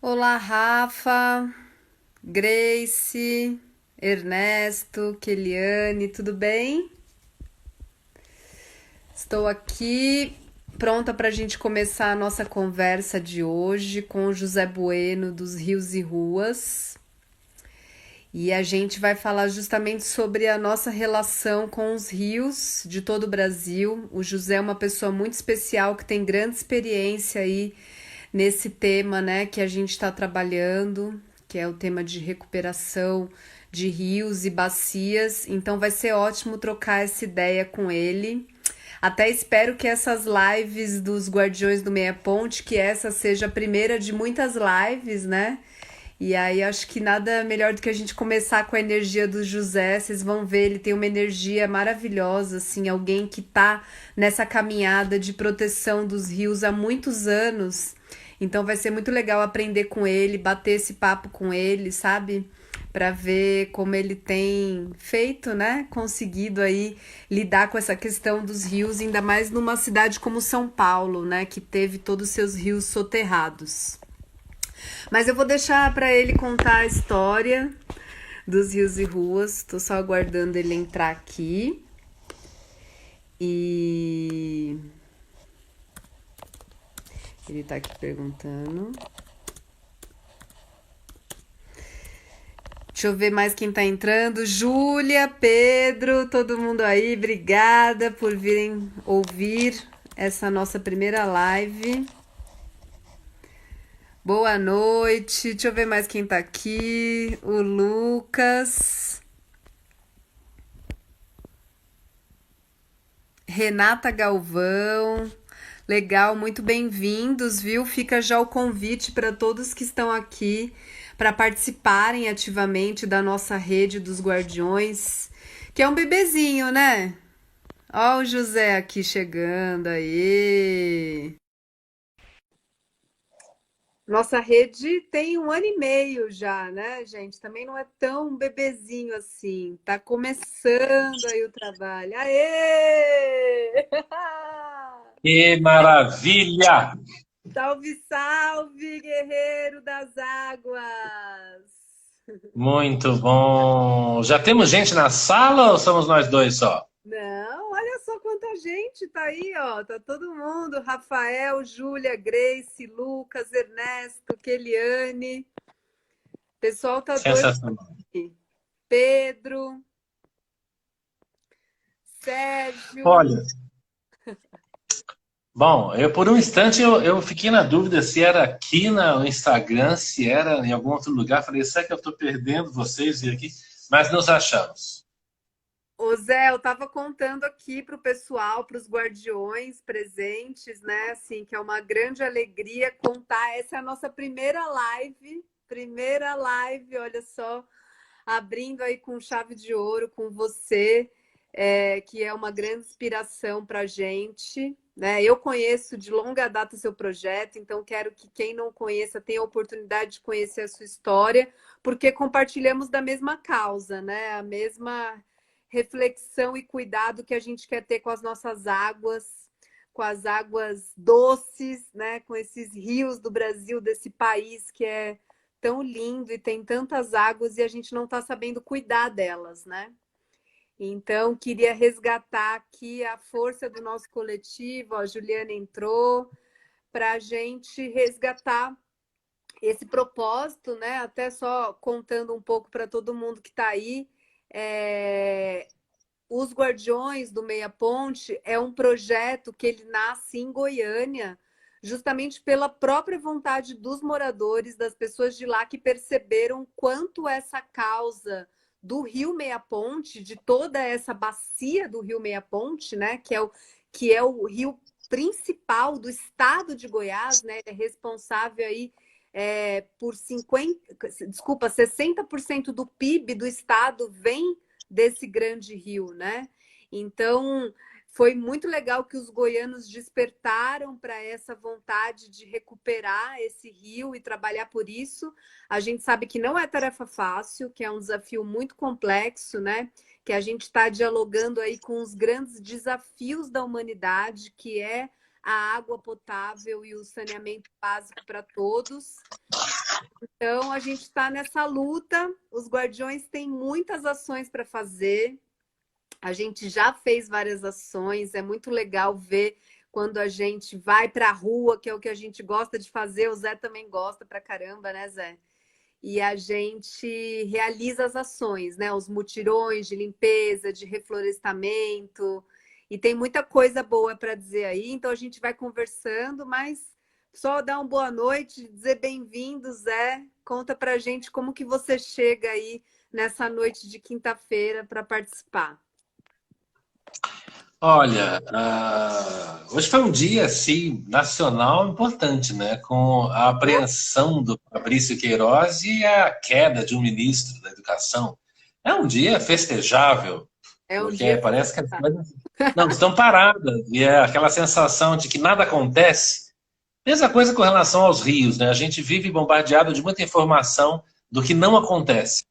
Olá, Rafa, Grace, Ernesto, Keliane, tudo bem? Estou aqui pronta para a gente começar a nossa conversa de hoje com o José Bueno dos Rios e Ruas. E a gente vai falar justamente sobre a nossa relação com os rios de todo o Brasil. O José é uma pessoa muito especial que tem grande experiência aí nesse tema, né, que a gente está trabalhando, que é o tema de recuperação de rios e bacias. Então vai ser ótimo trocar essa ideia com ele. Até espero que essas lives dos Guardiões do Meia Ponte, que essa seja a primeira de muitas lives, né? E aí acho que nada melhor do que a gente começar com a energia do José. Vocês vão ver, ele tem uma energia maravilhosa, assim, alguém que tá nessa caminhada de proteção dos rios há muitos anos. Então vai ser muito legal aprender com ele, bater esse papo com ele, sabe? Para ver como ele tem feito, né? Conseguido aí lidar com essa questão dos rios, ainda mais numa cidade como São Paulo, né? Que teve todos os seus rios soterrados. Mas eu vou deixar para ele contar a história dos rios e ruas. Tô só aguardando ele entrar aqui. E ele tá aqui perguntando. Deixa eu ver mais quem tá entrando. Júlia, Pedro, todo mundo aí, obrigada por virem ouvir essa nossa primeira live. Boa noite. Deixa eu ver mais quem tá aqui. O Lucas. Renata Galvão. Legal, muito bem-vindos, viu? Fica já o convite para todos que estão aqui para participarem ativamente da nossa rede dos Guardiões, que é um bebezinho, né? Ó o José aqui chegando aí. Nossa rede tem 1 ano e meio já, né, gente? Também não é tão bebezinho assim. Tá começando aí o trabalho. Aê! Que maravilha! Salve, salve, guerreiro das águas! Muito bom. Já temos gente na sala ou somos nós dois só? Não, olha só quanta gente tá aí, ó. Tá todo mundo. Rafael, Júlia, Grace, Lucas, Ernesto, Keliane. O pessoal tá doido Sensacional. aqui. Pedro, Sérgio. Olha, bom, eu por um instante eu fiquei na dúvida se era aqui no Instagram, se era em algum outro lugar. Falei, será que eu estou perdendo vocês e aqui? Mas nos achamos. Ô Zé, eu tava contando aqui pro pessoal, pros guardiões presentes, né? Assim, que é uma grande alegria contar. Essa é a nossa primeira live, olha só, abrindo aí com chave de ouro com você, que é uma grande inspiração pra gente, né? Eu conheço de longa data seu projeto, então quero que quem não conheça tenha a oportunidade de conhecer a sua história, porque compartilhamos da mesma causa, né? A mesma reflexão e cuidado que a gente quer ter com as nossas águas, com as águas doces, né? Com esses rios do Brasil, desse país que é tão lindo e tem tantas águas e a gente não está sabendo cuidar delas, né? Então, queria resgatar aqui a força do nosso coletivo. A Juliana entrou para a gente resgatar esse propósito, né? Até só contando um pouco para todo mundo que está aí. Os Guardiões do Meia Ponte é um projeto que ele nasce em Goiânia, justamente pela própria vontade dos moradores, das pessoas de lá que perceberam quanto essa causa do Rio Meia Ponte, de toda essa bacia do Rio Meia Ponte, né, que é o rio principal do estado de Goiás, né, é responsável aí por 60% do PIB do estado vem desse grande rio, né? Então, foi muito legal que os goianos despertaram para essa vontade de recuperar esse rio e trabalhar por isso. A gente sabe que não é tarefa fácil, que é um desafio muito complexo, né? Que a gente está dialogando aí com os grandes desafios da humanidade, que é a água potável e o saneamento básico para todos. Então, a gente está nessa luta. Os Guardiões têm muitas ações para fazer. A gente já fez várias ações. É muito legal ver quando a gente vai para a rua, que é o que a gente gosta de fazer. O Zé também gosta pra caramba, né, Zé? E a gente realiza as ações, né? Os mutirões de limpeza, de reflorestamento. E tem muita coisa boa para dizer aí. Então, a gente vai conversando, mas só dar uma boa noite, dizer bem-vindo, Zé. Conta pra gente como que você chega aí nessa noite de quinta-feira para participar. Olha, hoje foi um dia assim nacional importante, né? Com a apreensão do Fabrício Queiroz e a queda de um ministro da Educação. É um dia festejável, É um porque dia. parece que as coisas não estão paradas e é aquela sensação de que nada acontece. Mesma coisa com relação aos rios, né? A gente vive bombardeado de muita informação do que não acontece.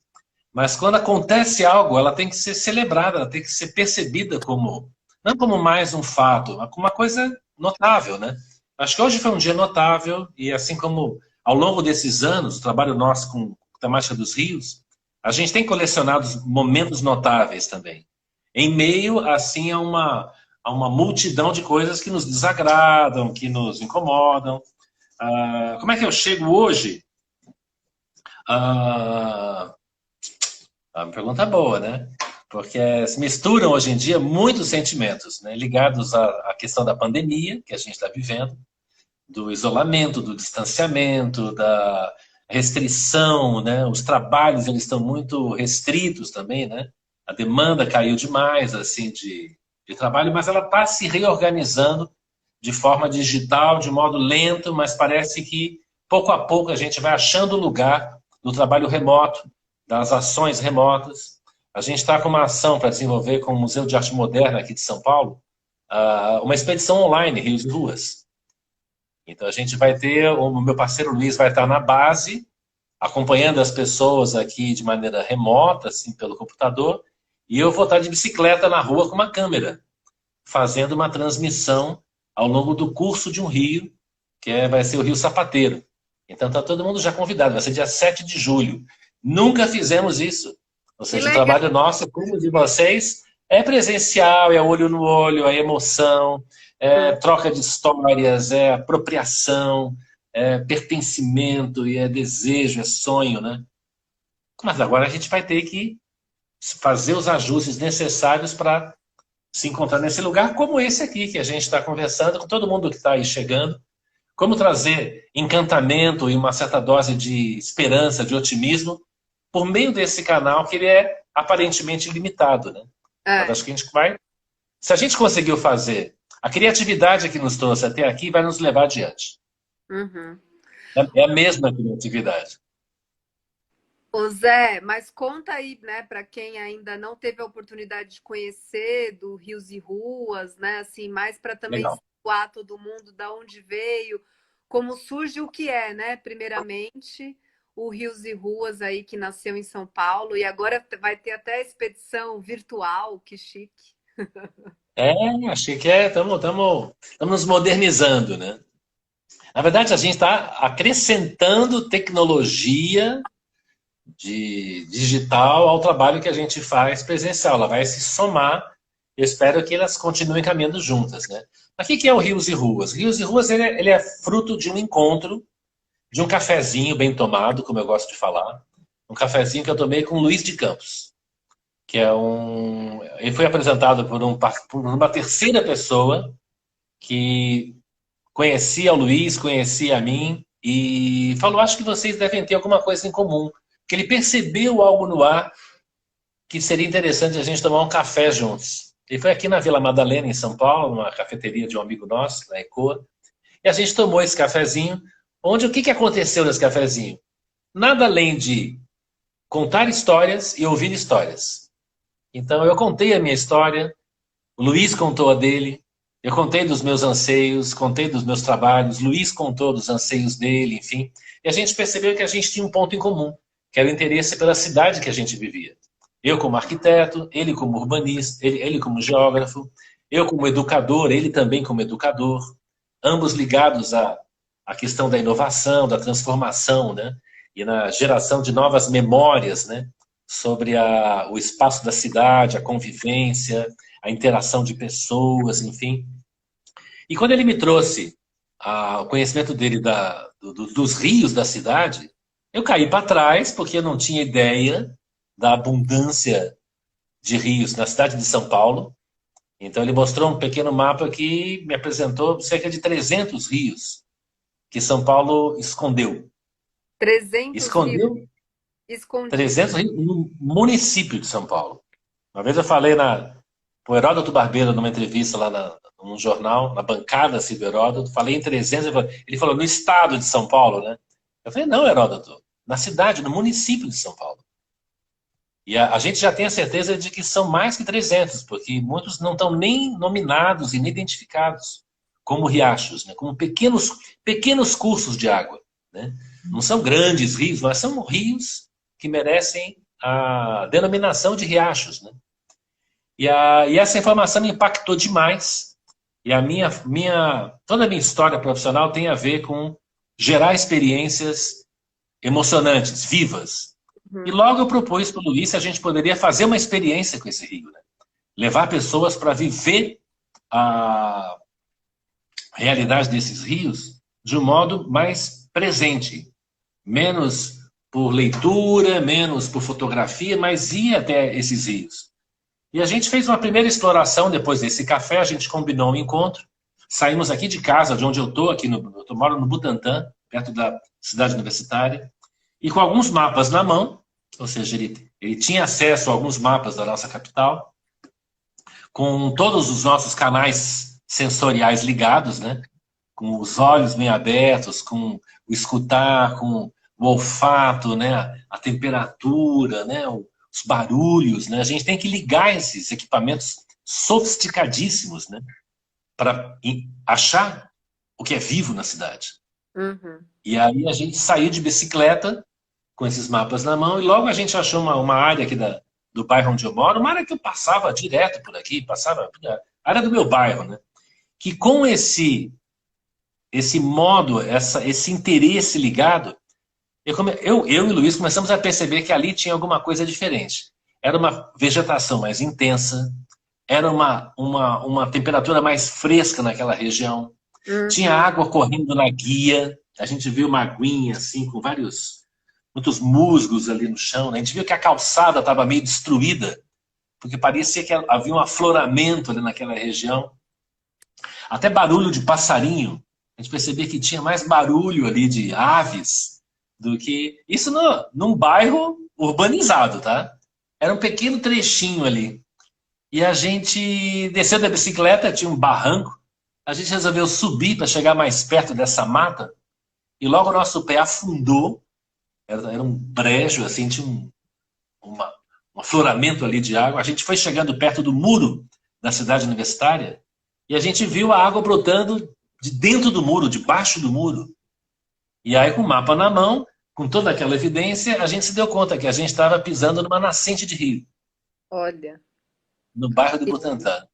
Mas quando acontece algo, ela tem que ser celebrada, ela tem que ser percebida como, não como mais um fato, mas como uma coisa notável, né? Acho que hoje foi um dia notável e assim como ao longo desses anos, o trabalho nosso com a temática dos rios, a gente tem colecionado momentos notáveis também. Em meio, assim, a uma multidão de coisas que nos desagradam, que nos incomodam. Como é que eu chego hoje? Ah, é uma pergunta boa, né? Porque se misturam hoje em dia muitos sentimentos, né? Ligados à questão da pandemia que a gente está vivendo, do isolamento, do distanciamento, da restrição, né? Os trabalhos eles estão muito restritos também, né? A demanda caiu demais assim de trabalho, mas ela está se reorganizando de forma digital, de modo lento, mas parece que pouco a pouco a gente vai achando lugar no trabalho remoto, das ações remotas. A gente está com uma ação para desenvolver com o Museu de Arte Moderna aqui de São Paulo, uma expedição online, Rios e Ruas. Então a gente vai ter, o meu parceiro Luiz vai estar na base, acompanhando as pessoas aqui de maneira remota, assim, pelo computador, e eu vou estar de bicicleta na rua com uma câmera, fazendo uma transmissão ao longo do curso de um rio, vai ser o Rio Sapateiro. Então está todo mundo já convidado, vai ser dia 7 de julho. Nunca fizemos isso. Ou Que seja, o legal. trabalho nosso, como o de vocês, é presencial, é olho no olho, é emoção, é troca de histórias, é apropriação, é pertencimento, e é desejo, é sonho, né? Mas agora a gente vai ter que fazer os ajustes necessários para se encontrar nesse lugar como esse aqui, que a gente está conversando com todo mundo que está aí chegando. Como trazer encantamento e uma certa dose de esperança, de otimismo, por meio desse canal que ele é aparentemente limitado, né? Mas É. acho que a gente vai... Se a gente conseguiu fazer, a criatividade que nos trouxe até aqui vai nos levar adiante. Uhum. É a mesma criatividade. Ô Zé, mas conta aí, né, para quem ainda não teve a oportunidade de conhecer do Rios e Ruas, né, assim, mais para também Legal. situar todo mundo da onde veio, como surge o que é, né, primeiramente, o Rios e Ruas aí que nasceu em São Paulo e agora vai ter até expedição virtual, que chique. Achei que estamos nos modernizando, né? Na verdade, a gente está acrescentando tecnologia de digital ao trabalho que a gente faz presencial. Ela vai se somar. Eu espero que elas continuem caminhando juntas, né? Mas o que é o Rios e Ruas? Rios e Ruas ele é fruto de um encontro, de um cafezinho bem tomado, como eu gosto de falar. Um cafezinho que eu tomei com o Luiz de Campos, que é um... Ele foi apresentado por uma terceira pessoa que conhecia o Luiz, conhecia a mim, e falou, acho que vocês devem ter alguma coisa em comum. Que ele percebeu algo no ar que seria interessante a gente tomar um café juntos. Ele foi aqui na Vila Madalena, em São Paulo, numa cafeteria de um amigo nosso, na Ecoa, e a gente tomou esse cafezinho, onde o que aconteceu nesse cafezinho? Nada além de contar histórias e ouvir histórias. Então eu contei a minha história, o Luiz contou a dele, eu contei dos meus anseios, contei dos meus trabalhos, Luiz contou dos anseios dele, enfim. E a gente percebeu que a gente tinha um ponto em comum, que era o interesse pela cidade que a gente vivia. Eu como arquiteto, ele como urbanista, ele como geógrafo, eu como educador, ele também como educador, ambos ligados à questão da inovação, da transformação, né? e na geração de novas memórias, né? Sobre o espaço da cidade, a convivência, a interação de pessoas, enfim. E quando ele me trouxe o conhecimento dele dos rios da cidade, eu caí para trás, porque eu não tinha ideia da abundância de rios na cidade de São Paulo. Então ele mostrou um pequeno mapa que me apresentou cerca de 300 rios que São Paulo escondeu. 300 rios Escondeu escondidos. 300 rios no município de São Paulo. Uma vez eu falei o Heródoto Barbeiro, numa entrevista lá num jornal, na bancada assim, do Heródoto, falei em 300, ele falou no estado de São Paulo, né? Eu falei, não, Heródoto, na cidade, no município de São Paulo. E a gente já tem a certeza de que são mais que 300, porque muitos não estão nem nominados e nem identificados como riachos, né? Como pequenos cursos de água, né? Não são grandes rios, mas são rios que merecem a denominação de riachos, né? E essa informação me impactou demais. E toda a minha história profissional tem a ver com gerar experiências emocionantes, vivas. E logo eu propus para o Luiz se a gente poderia fazer uma experiência com esse rio, né? Levar pessoas para viver a realidade desses rios de um modo mais presente. Menos por leitura, menos por fotografia, mas ir até esses rios. E a gente fez uma primeira exploração depois desse café, a gente combinou um encontro. Saímos aqui de casa, de onde eu estou, eu moro no Butantã, perto da cidade universitária, e com alguns mapas na mão, ou seja, ele tinha acesso a alguns mapas da nossa capital, com todos os nossos canais sensoriais ligados, né? Com os olhos bem abertos, com o escutar, com o olfato, né? A temperatura, né? Os barulhos, né? A gente tem que ligar esses equipamentos sofisticadíssimos, né? Para achar o que é vivo na cidade. Uhum. E aí a gente saiu de bicicleta com esses mapas na mão e logo a gente achou uma área aqui do bairro onde eu moro, uma área que eu passava direto por aqui, a área do meu bairro, né? Que com esse modo, esse interesse ligado, eu e o Luiz começamos a perceber que ali tinha alguma coisa diferente. Era uma vegetação mais intensa, era uma temperatura mais fresca naquela região, tinha água correndo na guia, a gente viu uma aguinha assim, com muitos musgos ali no chão, né? A gente viu que a calçada estava meio destruída, porque parecia que havia um afloramento ali naquela região. Até barulho de passarinho, a gente percebia que tinha mais barulho ali de aves do que... Isso num bairro urbanizado, tá? Era um pequeno trechinho ali. E a gente desceu da bicicleta, tinha um barranco, a gente resolveu subir para chegar mais perto dessa mata, e logo o nosso pé afundou, era um brejo, assim, tinha um afloramento ali de água. A gente foi chegando perto do muro da cidade universitária, e a gente viu a água brotando de dentro do muro, debaixo do muro. E aí, com o mapa na mão, com toda aquela evidência, a gente se deu conta que a gente estava pisando numa nascente de rio. Olha. No bairro do Butantã.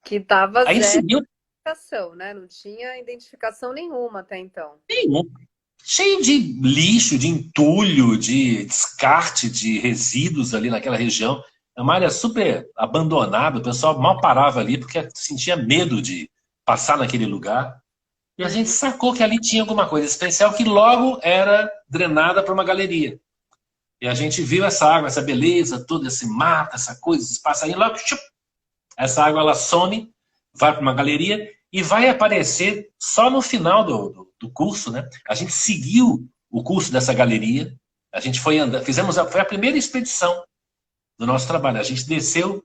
Que estava Aí a gente zero seguiu. identificação, né? Não tinha identificação nenhuma até então. Nenhum. Cheio de lixo, de entulho, de descarte de resíduos ali naquela região. É uma área super abandonada, o pessoal mal parava ali porque sentia medo de passar naquele lugar. E a gente sacou que ali tinha alguma coisa especial que logo era drenada para uma galeria. E a gente viu essa água, essa beleza, toda esse mato, essa coisa, esse passarinho, logo essa água ela some, vai para uma galeria e vai aparecer só no final do curso, né? A gente seguiu o curso dessa galeria, a gente foi andando, foi a primeira expedição do nosso trabalho. A gente desceu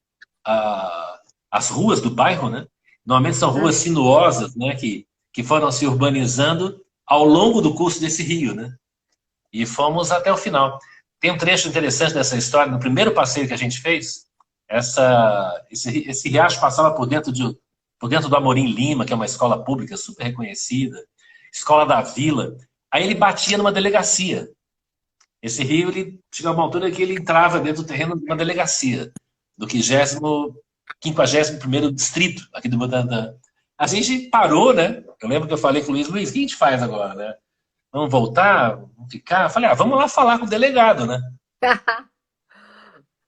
as ruas do bairro, né? Normalmente são ruas sinuosas, né? Que foram se urbanizando ao longo do curso desse rio, né? E fomos até o final. Tem um trecho interessante dessa história. No primeiro passeio que a gente fez, esse riacho passava por dentro do Amorim Lima, que é uma escola pública super reconhecida, escola da Vila. Aí ele batia numa delegacia. Esse rio, ele chegou a uma altura que ele entrava dentro do terreno de uma delegacia, do 51º distrito aqui do Butantã. A gente parou, né? Eu lembro que eu falei com o Luiz, o que a gente faz agora, né? Vamos voltar? Vamos ficar? Eu falei, vamos lá falar com o delegado, né?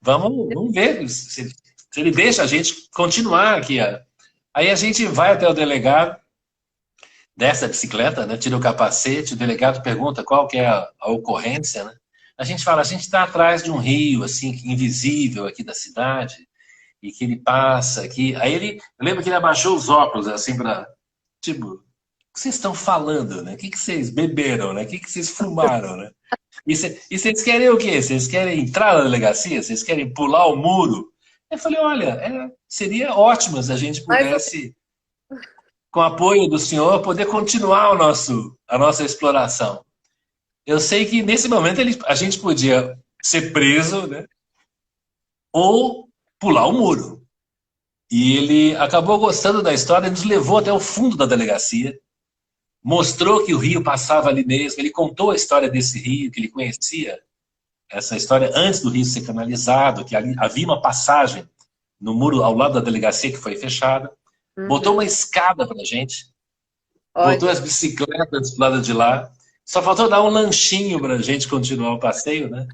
Vamos ver se ele deixa a gente continuar aqui. Aí a gente vai até o delegado, desce a bicicleta, né? Tira o capacete, o delegado pergunta qual que é a ocorrência, né? A gente fala, a gente está atrás de um rio, assim, invisível aqui da cidade, e que ele passa aqui. Aí eu lembro que ele abaixou os óculos, assim, para, tipo, o que vocês estão falando, né? O que vocês beberam, né? O que vocês fumaram, né? E vocês querem o quê? Vocês querem entrar na delegacia? Vocês querem pular o muro? Eu falei, olha, seria ótimo se a gente Mas pudesse, com o apoio do senhor, poder continuar a nossa exploração. Eu sei que nesse momento a gente podia ser preso, né? Ou pular o muro. E ele acabou gostando da história, nos levou até o fundo da delegacia, mostrou que o rio passava ali mesmo, ele contou a história desse rio, que ele conhecia essa história antes do rio ser canalizado, que ali havia uma passagem no muro ao lado da delegacia que foi fechada, botou uma uhum, escada para a gente, botou olha, as bicicletas do lado de lá, só faltou dar um lanchinho para a gente continuar o passeio, né?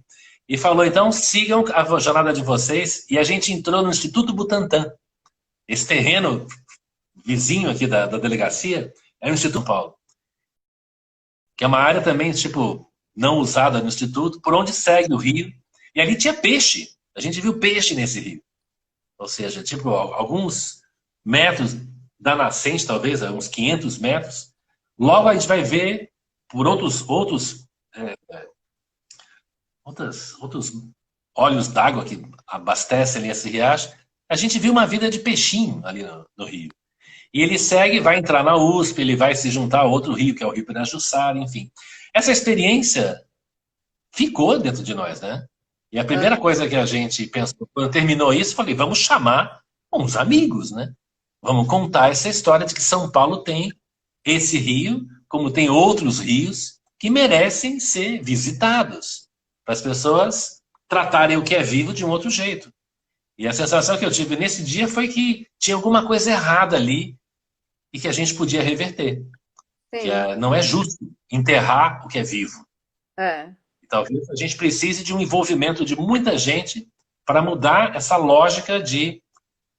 E falou, então, sigam a jornada de vocês, e a gente entrou no Instituto Butantan. Esse terreno vizinho aqui da delegacia é o Instituto São Paulo, que é uma área também, tipo, não usada no Instituto, por onde segue o rio. E ali tinha peixe. A gente viu peixe nesse rio. Ou seja, tipo, alguns metros da nascente, talvez, uns 500 metros. Logo a gente vai ver, por outros olhos d'água que abastecem ali esse riacho, a gente viu uma vida de peixinho ali no rio. E ele segue, vai entrar na USP, ele vai se juntar a outro rio, que é o Rio Pirajussara, enfim. Essa experiência ficou dentro de nós, né? E a ah, primeira coisa que a gente pensou, quando terminou isso, falei, vamos chamar uns amigos, né? Vamos contar essa história de que São Paulo tem esse rio, como tem outros rios, que merecem ser visitados, para as pessoas tratarem o que é vivo de um outro jeito. E a sensação que eu tive nesse dia foi que tinha alguma coisa errada ali e que a gente podia reverter. Que sim, não é justo enterrar o que é vivo. é, E talvez a gente precise de um envolvimento de muita gente para mudar essa lógica de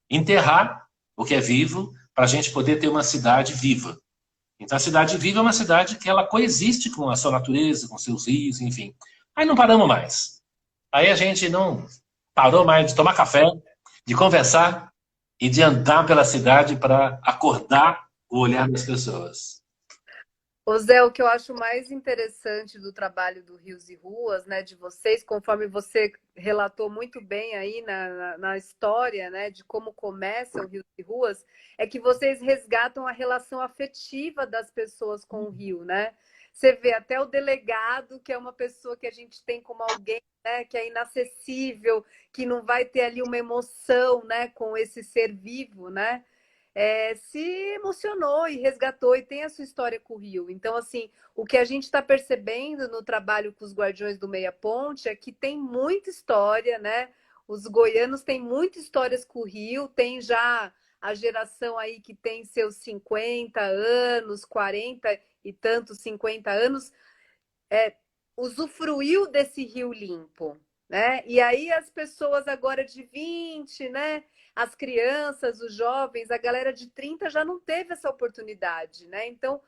enterrar o que é vivo para a gente poder ter uma cidade viva. Então a cidade viva é uma cidade que ela coexiste com a sua natureza, com seus rios, enfim. Aí não paramos mais. Aí a gente não parou mais de tomar café, de conversar e de andar pela cidade para acordar o olhar das pessoas. Ô Zé, o que eu acho mais interessante do trabalho do Rios e Ruas, né, de vocês, conforme você relatou muito bem aí na história, né, de como começa o Rios e Ruas, é que vocês resgatam a relação afetiva das pessoas com o rio, né? Você vê até o delegado, que é uma pessoa que a gente tem como alguém, né, que é inacessível, que não vai ter ali uma emoção, né, com esse ser vivo, né? Se emocionou e resgatou e tem a sua história com o Rio. Então, assim, o que a gente está percebendo no trabalho com os Guardiões do Meia Ponte é que tem muita história, né? Os goianos têm muitas histórias com o Rio, tem já a geração aí que tem seus 50 anos, 40 e tantos 50 anos, é, usufruiu desse rio limpo, né? E aí as pessoas agora de 20, né? As crianças, os jovens, a galera de 30 já não teve essa oportunidade, né? Então,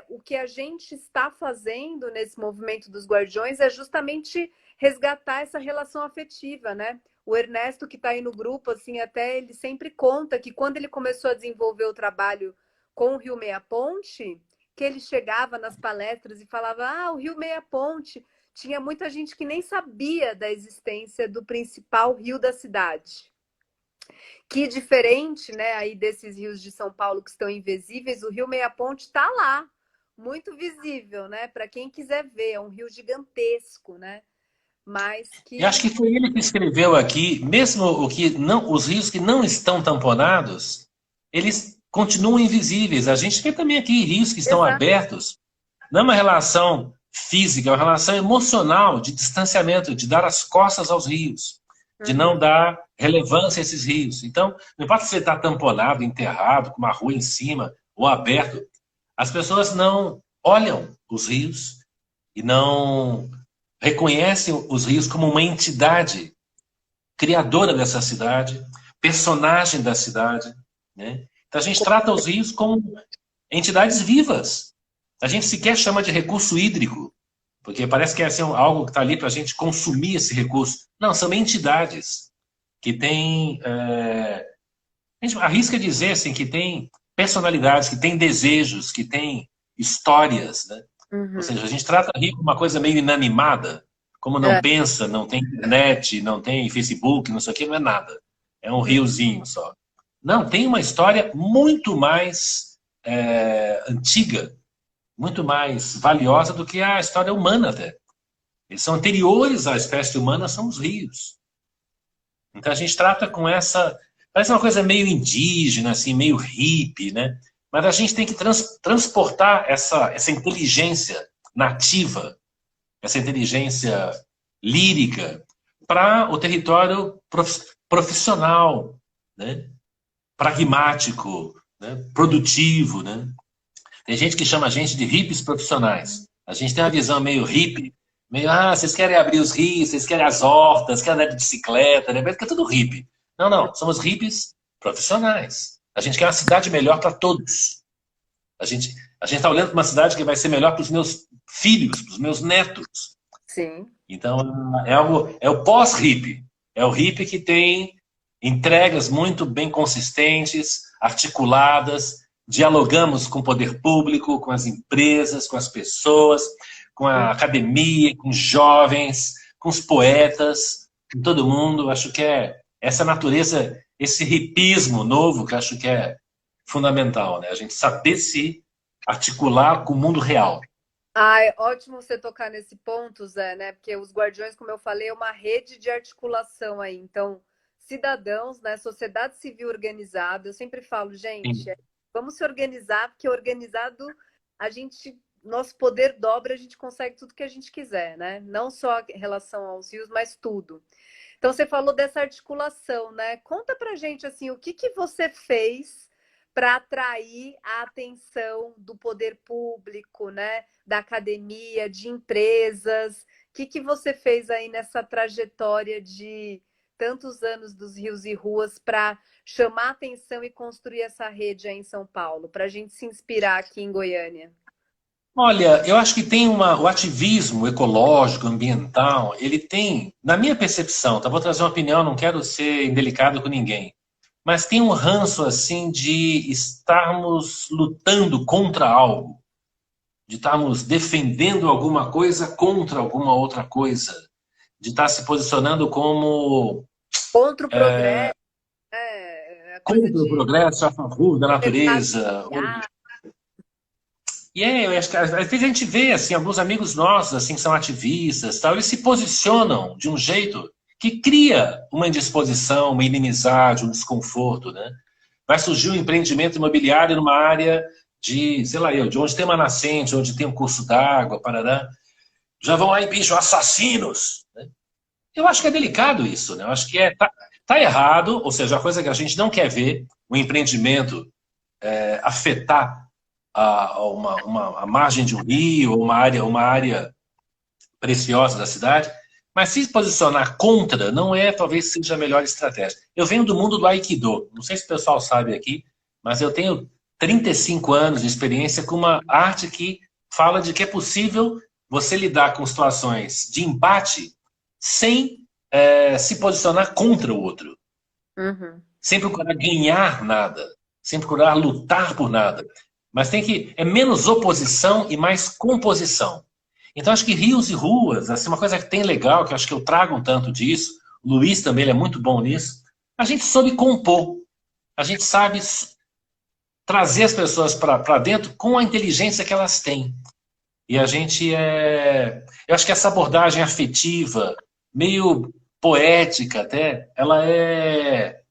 o que a gente está fazendo nesse movimento dos guardiões é justamente resgatar essa relação afetiva, né? O Ernesto, que está aí no grupo, assim, até ele sempre conta que quando ele começou a desenvolver o trabalho com o Rio Meia Ponte, que ele chegava nas palestras e falava: o Rio Meia Ponte. Tinha muita gente que nem sabia da existência do principal rio da cidade. Que diferente, né, aí desses rios de São Paulo que estão invisíveis, o Rio Meia Ponte está lá, muito visível, né, para quem quiser ver, é um rio gigantesco, né, mas E acho que que foi ele que escreveu aqui, mesmo os rios que não estão tamponados, eles continuam invisíveis. A gente vê também aqui rios que estão exato. abertos. Não é uma relação física, é uma relação emocional, de distanciamento, de dar as costas aos rios, de não Uhum. dar relevância a esses rios. Então, não importa se você está tamponado, enterrado, com uma rua em cima ou aberto, as pessoas olham os rios e não reconhecem os rios como uma entidade criadora dessa cidade, personagem da cidade, né? Então a gente trata os rios como entidades vivas. A gente sequer chama de recurso hídrico, porque parece que é assim, algo que está ali para a gente consumir esse recurso. Não, são entidades que têm... a gente arrisca dizer assim, que tem personalidades, que tem desejos, que tem histórias, né? Ou Uhum. seja, a gente trata rio como uma coisa meio inanimada, como não É, pensa, não tem internet, não tem Facebook, não sei o que, não é nada. É um riozinho só. Não, tem uma história muito mais antiga, muito mais valiosa do que a história humana até. Eles são anteriores à espécie humana, são os rios. Então a gente trata com essa. Parece uma coisa meio indígena, assim, meio hippie, né? Mas a gente tem que transportar essa inteligência nativa, essa inteligência lírica, para o território profissional, né? Pragmático, né? Produtivo. Né? Tem gente que chama a gente de hippies profissionais. A gente tem uma visão meio hippie, meio, vocês querem abrir os rios, vocês querem as hortas, querem andar de bicicleta, né? Porque é tudo hippie. Não, não, somos hippies profissionais. A gente quer uma cidade melhor para todos. A gente está olhando para uma cidade que vai ser melhor para os meus filhos, para os meus netos. sim. Então, é o pós-hippie. É o hippie que tem entregas muito bem consistentes, articuladas, dialogamos com o poder público, com as empresas, com as pessoas, com a academia, com os jovens, com os poetas, com todo mundo. Acho que é essa natureza, esse hipismo novo que acho que é fundamental, né? A gente saber se articular com o mundo real. Ai, ótimo você tocar nesse ponto, Zé, né? Porque os Guardiões, como eu falei, é uma rede de articulação aí. Então, cidadãos, né? Sociedade civil organizada. Eu sempre falo, gente, vamos se organizar, porque organizado a gente, nosso poder dobra, a gente consegue tudo que a gente quiser, né? Não só em relação aos rios, mas tudo. Então, você falou dessa articulação, né? Conta pra gente, assim, o que que você fez para atrair a atenção do poder público, né? Da academia, de empresas. O que que você fez aí nessa trajetória de tantos anos dos rios e ruas para chamar atenção e construir essa rede aí em São Paulo, para a gente se inspirar aqui em Goiânia? Olha, eu acho que tem o ativismo ecológico, ambiental, ele tem, na minha percepção, tá? Vou trazer uma opinião, não quero ser indelicado com ninguém, mas tem um ranço assim de estarmos lutando contra algo, de estarmos defendendo alguma coisa contra alguma outra coisa, de estar se posicionando como Contra o progresso, a coisa contra o de progresso, a favor da libertar. natureza. E eu acho que às vezes a gente vê assim, alguns amigos nossos assim, que são ativistas, tal, eles se posicionam de um jeito que cria uma indisposição, uma inimizade, um desconforto. Né? Vai surgir um empreendimento imobiliário numa área de, sei lá, de onde tem uma nascente, onde tem um curso d'água, parará. Já vão lá e bicho, assassinos. Né? Eu acho que é delicado isso. Né? Eu acho que tá errado, ou seja, a coisa que a gente não quer ver, o empreendimento afetar a margem de um rio, ou uma área preciosa da cidade, mas se posicionar contra não é, talvez seja a melhor estratégia. Eu venho do mundo do Aikido, não sei se o pessoal sabe aqui, mas eu tenho 35 anos de experiência com uma arte que fala de que é possível você lidar com situações de embate sem se posicionar contra o outro, Uhum. sem procurar ganhar nada, sem procurar lutar por nada. Mas é menos oposição e mais composição. Então acho que rios e ruas, assim, uma coisa que tem legal, que eu acho que eu trago um tanto disso, o Luiz também ele é muito bom nisso, a gente soube compor, a gente sabe trazer as pessoas para dentro com a inteligência que elas têm. E a gente eu acho que essa abordagem afetiva, meio poética até, ela é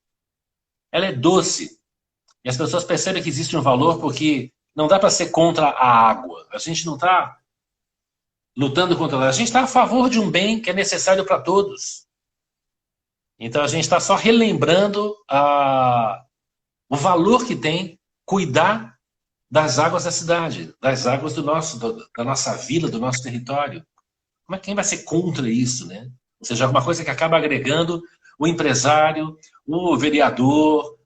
doce. E as pessoas percebem que existe um valor porque não dá para ser contra a água. A gente não está lutando contra ela. A gente está a favor de um bem que é necessário para todos. Então a gente está só relembrando o valor que tem cuidar das águas da cidade, das águas da nossa vila, do nosso território. Quem vai ser contra isso, né? Ou seja, alguma coisa que acaba agregando o empresário, o vereador,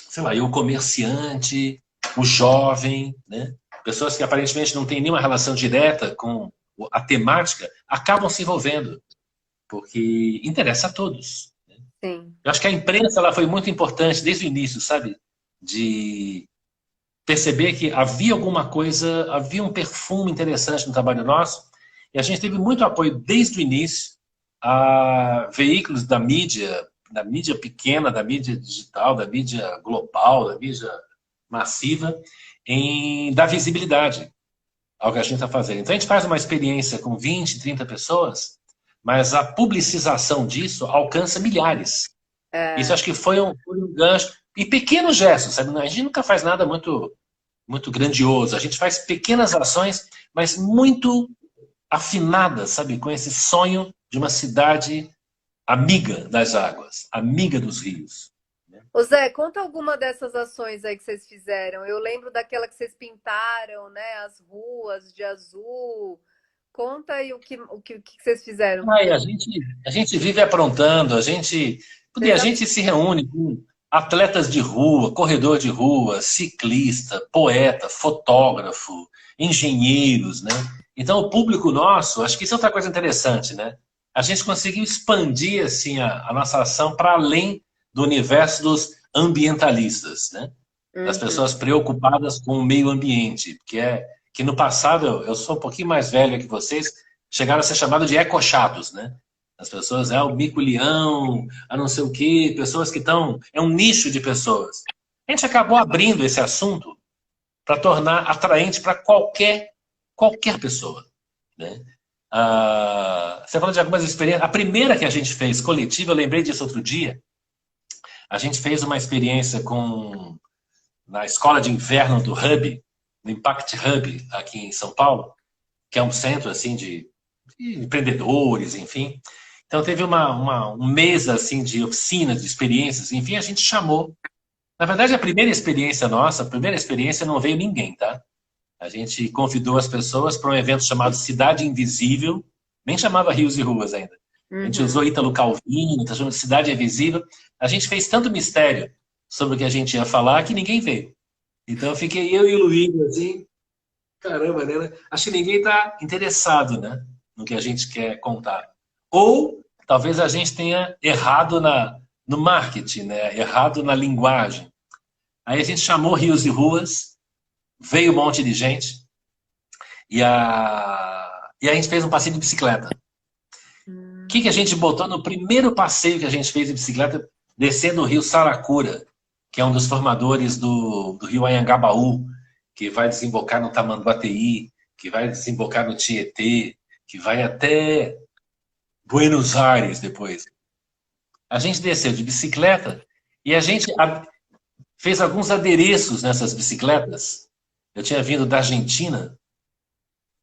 sei lá, o comerciante, o jovem, né? Pessoas que aparentemente não têm nenhuma relação direta com a temática, acabam se envolvendo, porque interessa a todos. Sim. Eu acho que a imprensa ela foi muito importante desde o início, sabe? De perceber que havia alguma coisa, havia um perfume interessante no trabalho nosso, e a gente teve muito apoio desde o início a veículos da mídia pequena, da mídia digital, da mídia global, da mídia massiva, em dar visibilidade ao que a gente está fazendo. Então a gente faz uma experiência com 20, 30 pessoas, mas a publicização disso alcança milhares. Isso É. acho que foi um gancho. E pequenos gestos, sabe? A gente nunca faz nada muito grandioso. A gente faz pequenas ações, mas muito afinadas, sabe? Com esse sonho de uma cidade amiga das águas, amiga dos rios. Ô Zé, conta alguma dessas ações aí que vocês fizeram. Eu lembro daquela que vocês pintaram, né, as ruas de azul. Conta aí o que vocês fizeram. Ai, a gente vive aprontando, a Vocês gente se reúne com atletas de rua, corredor de rua, ciclista, poeta, fotógrafo, engenheiros, né? Então, o público nosso, acho que isso é outra coisa interessante, né? A gente conseguiu expandir, assim, a nossa ação para além do universo dos ambientalistas, né? Das Uhum. pessoas preocupadas com o meio ambiente, que no passado, eu sou um pouquinho mais velho que vocês, chegaram a ser chamados de ecochatos, né? As pessoas, o mico-leão, a não sei o quê, pessoas que estão... É um nicho de pessoas. A gente acabou abrindo esse assunto para tornar atraente para qualquer pessoa, né? Você falou de algumas experiências. A primeira que a gente fez, coletiva, eu lembrei disso outro dia, a gente fez uma experiência na escola de inverno do Hub, no Impact Hub, aqui em São Paulo, que é um centro assim de empreendedores, enfim. Então teve um mês assim de oficinas, de experiências, enfim, a gente chamou. Na verdade, a primeira experiência nossa, a primeira experiência não veio ninguém, tá? A gente convidou as pessoas para um evento chamado Cidade Invisível, nem chamava Rios e Ruas ainda. A gente Uhum. usou Ítalo Calvino, tá chamando de Cidade Invisível. A gente fez tanto mistério sobre o que a gente ia falar que ninguém veio. Então fiquei eu e o Luiz assim, caramba, né? Acho que ninguém está interessado, né, no que a gente quer contar. Ou talvez a gente tenha errado no marketing, né? Errado na linguagem. Aí a gente chamou Rios e Ruas, veio um monte de gente e a gente fez um passeio de bicicleta. O que a gente botou no primeiro passeio que a gente fez de bicicleta, descendo o rio Saracura, que é um dos formadores do rio Anhangabaú, que vai desembocar no Tamanduateí, que vai desembocar no Tietê, que vai até Buenos Aires depois. A gente desceu de bicicleta e a gente fez alguns adereços nessas bicicletas. Eu tinha vindo da Argentina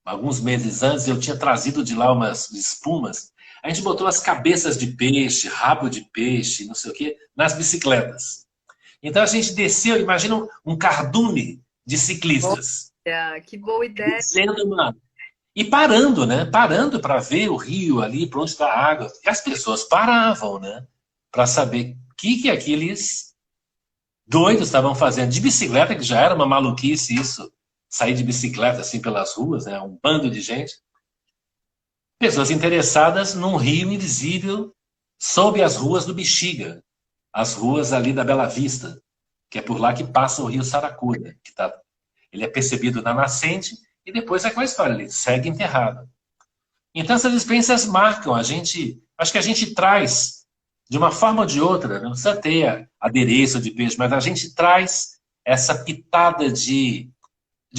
alguns meses antes, eu tinha trazido de lá umas espumas. A gente botou as cabeças de peixe, rabo de peixe, não sei o quê, nas bicicletas. Então a gente desceu, imagina um cardume de ciclistas. Olha, que boa ideia. Descendo e parando, né? Parando para ver o rio ali, para onde está a água. E as pessoas paravam, né? Para saber o que aqueles doidos estavam fazendo de bicicleta, que já era uma maluquice isso, sair de bicicleta assim pelas ruas, né? Um bando de gente. Pessoas interessadas num rio invisível sob as ruas do Bexiga, as ruas ali da Bela Vista, que é por lá que passa o rio Saracura, ele é percebido na nascente e depois é aquela história, ele segue enterrado. Então essas experiências marcam a gente, acho que a gente traz, de uma forma ou de outra, não precisa ter adereço de peixe, mas a gente traz essa pitada de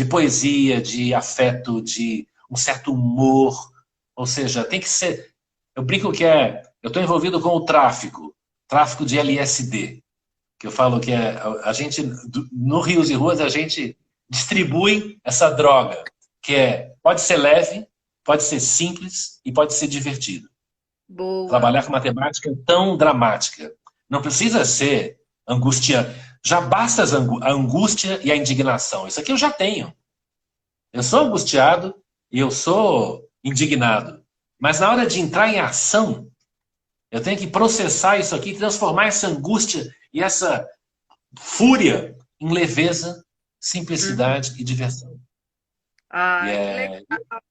poesia, de afeto, de um certo humor, ou seja, tem que ser, eu brinco que eu estou envolvido com o tráfico de LSD, que eu falo que a gente, no Rios e Ruas, a gente distribui essa droga, que pode ser leve, pode ser simples e pode ser divertido. Boa. Trabalhar com matemática é tão dramática. Não precisa ser angustiante. já basta a angústia e a indignação. Isso aqui eu já tenho. Eu sou angustiado e eu sou indignado. Mas na hora de entrar em ação, eu tenho que processar isso aqui, transformar essa angústia e essa fúria em leveza, Uhum. simplicidade e diversão. E Ai, que legal. é,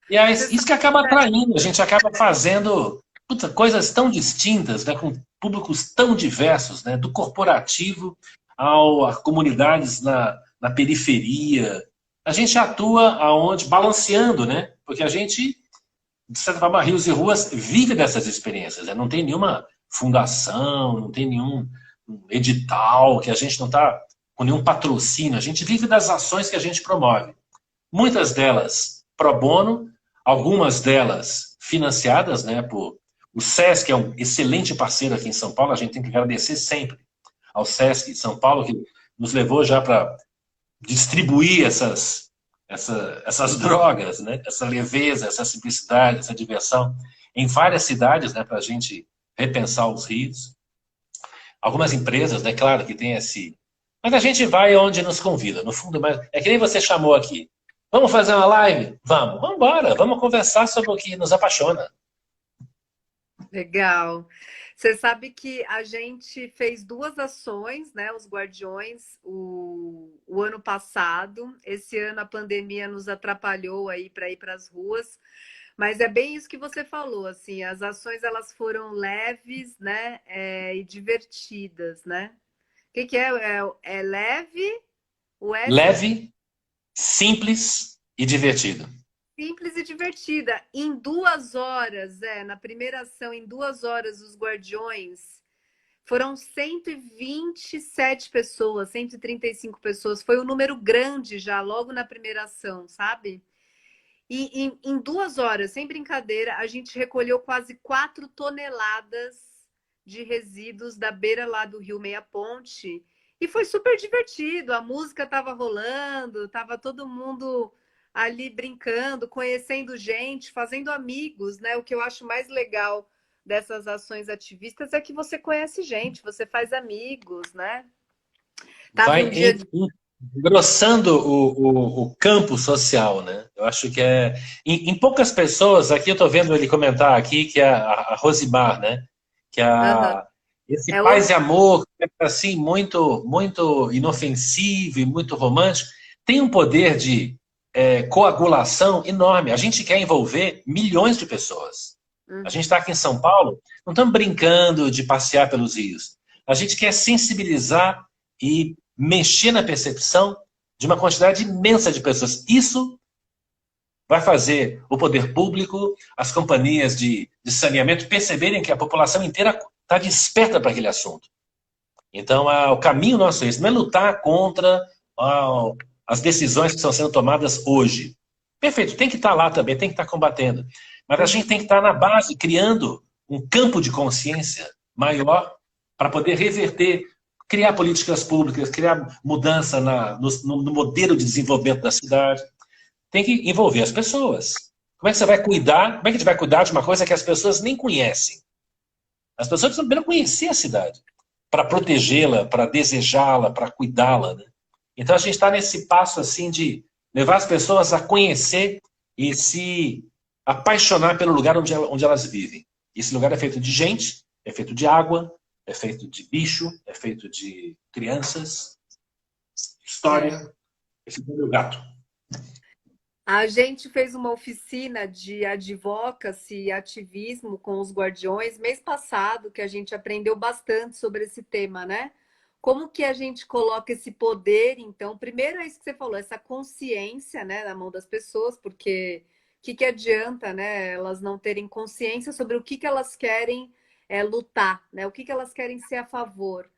e é Você isso sabe, que acaba né? atraindo, a gente acaba fazendo puta, coisas tão distintas, né, com públicos tão diversos, né, do corporativo a comunidades na periferia. A gente atua aonde, balanceando, né? Porque a gente, de certa forma, Rios e Ruas vive dessas experiências, né? Não tem nenhuma fundação, não tem nenhum edital, que a gente não está com nenhum patrocínio, a gente vive das ações que a gente promove. Muitas delas pro bono, algumas delas financiadas, né, por o SESC é um excelente parceiro aqui em São Paulo, a gente tem que agradecer sempre ao SESC de São Paulo, que nos levou já para distribuir essas drogas, né, essa leveza, essa simplicidade, essa diversão em várias cidades, né, para a gente repensar os rios. Algumas empresas, né, claro que tem esse. Mas a gente vai onde nos convida, no fundo, mas é que nem você chamou aqui. Vamos fazer uma live? Vamos embora, vamos conversar sobre o que nos apaixona. Legal. Você sabe que a gente fez duas ações, né? Os Guardiões, o ano passado. Esse ano a pandemia nos atrapalhou aí para ir para as ruas. Mas é bem isso que você falou, assim, as ações elas foram leves, né? E divertidas, né? O que que é? É leve, o S é Leve, simples e divertido. simples e divertida. Em 2 horas, na primeira ação, em 2 horas, os Guardiões foram 127 pessoas, 135 pessoas. Foi um número grande já, logo na primeira ação, sabe? E em 2 horas, sem brincadeira, a gente recolheu quase 4 toneladas de resíduos da beira lá do Rio Meia Ponte. E foi super divertido. A música estava rolando, estava todo mundo ali brincando, conhecendo gente, fazendo amigos, né? O que eu acho mais legal dessas ações ativistas é que você conhece gente, você faz amigos, né? Tava Vai um dia de... engrossando o campo social, né? Eu acho que é. Em poucas pessoas, aqui eu estou vendo ele comentar aqui, que é a Rosimar, né? Que é Uhum. esse É paz outro. e amor, que é assim, muito inofensivo e muito romântico, tem um poder de coagulação enorme. A gente quer envolver milhões de pessoas. A gente Uhum. está aqui em São Paulo, não estamos brincando de passear pelos rios. A gente quer sensibilizar e mexer na percepção de uma quantidade imensa de pessoas. Isso vai fazer o poder público, as companhias de saneamento perceberem que a população inteira está desperta para aquele assunto. Então, o caminho nosso é esse, não é lutar contra as decisões que estão sendo tomadas hoje. Perfeito, tem que estar lá também, tem que estar combatendo. Mas a gente Uhum. tem que estar na base, criando um campo de consciência maior para poder reverter, criar políticas públicas, criar mudança no modelo de desenvolvimento da cidade. Tem que envolver as pessoas. Como é que você vai cuidar? Como é que a gente vai cuidar de uma coisa que as pessoas nem conhecem? As pessoas precisam primeiro conhecer a cidade para protegê-la, para desejá-la, para cuidá-la. Né? Então a gente está nesse passo assim de levar as pessoas a conhecer e se apaixonar pelo lugar onde elas vivem. Esse lugar é feito de gente, é feito de água, é feito de bicho, é feito de crianças, É. história. Esse é o meu gato. A gente fez uma oficina de advocacy e ativismo com os Guardiões mês passado, que a gente aprendeu bastante sobre esse tema, né? Como que a gente coloca esse poder, então, primeiro é isso que você falou, essa consciência, né, na mão das pessoas, porque que adianta, né, elas não terem consciência sobre o que elas querem lutar, né? O que elas querem ser a favor.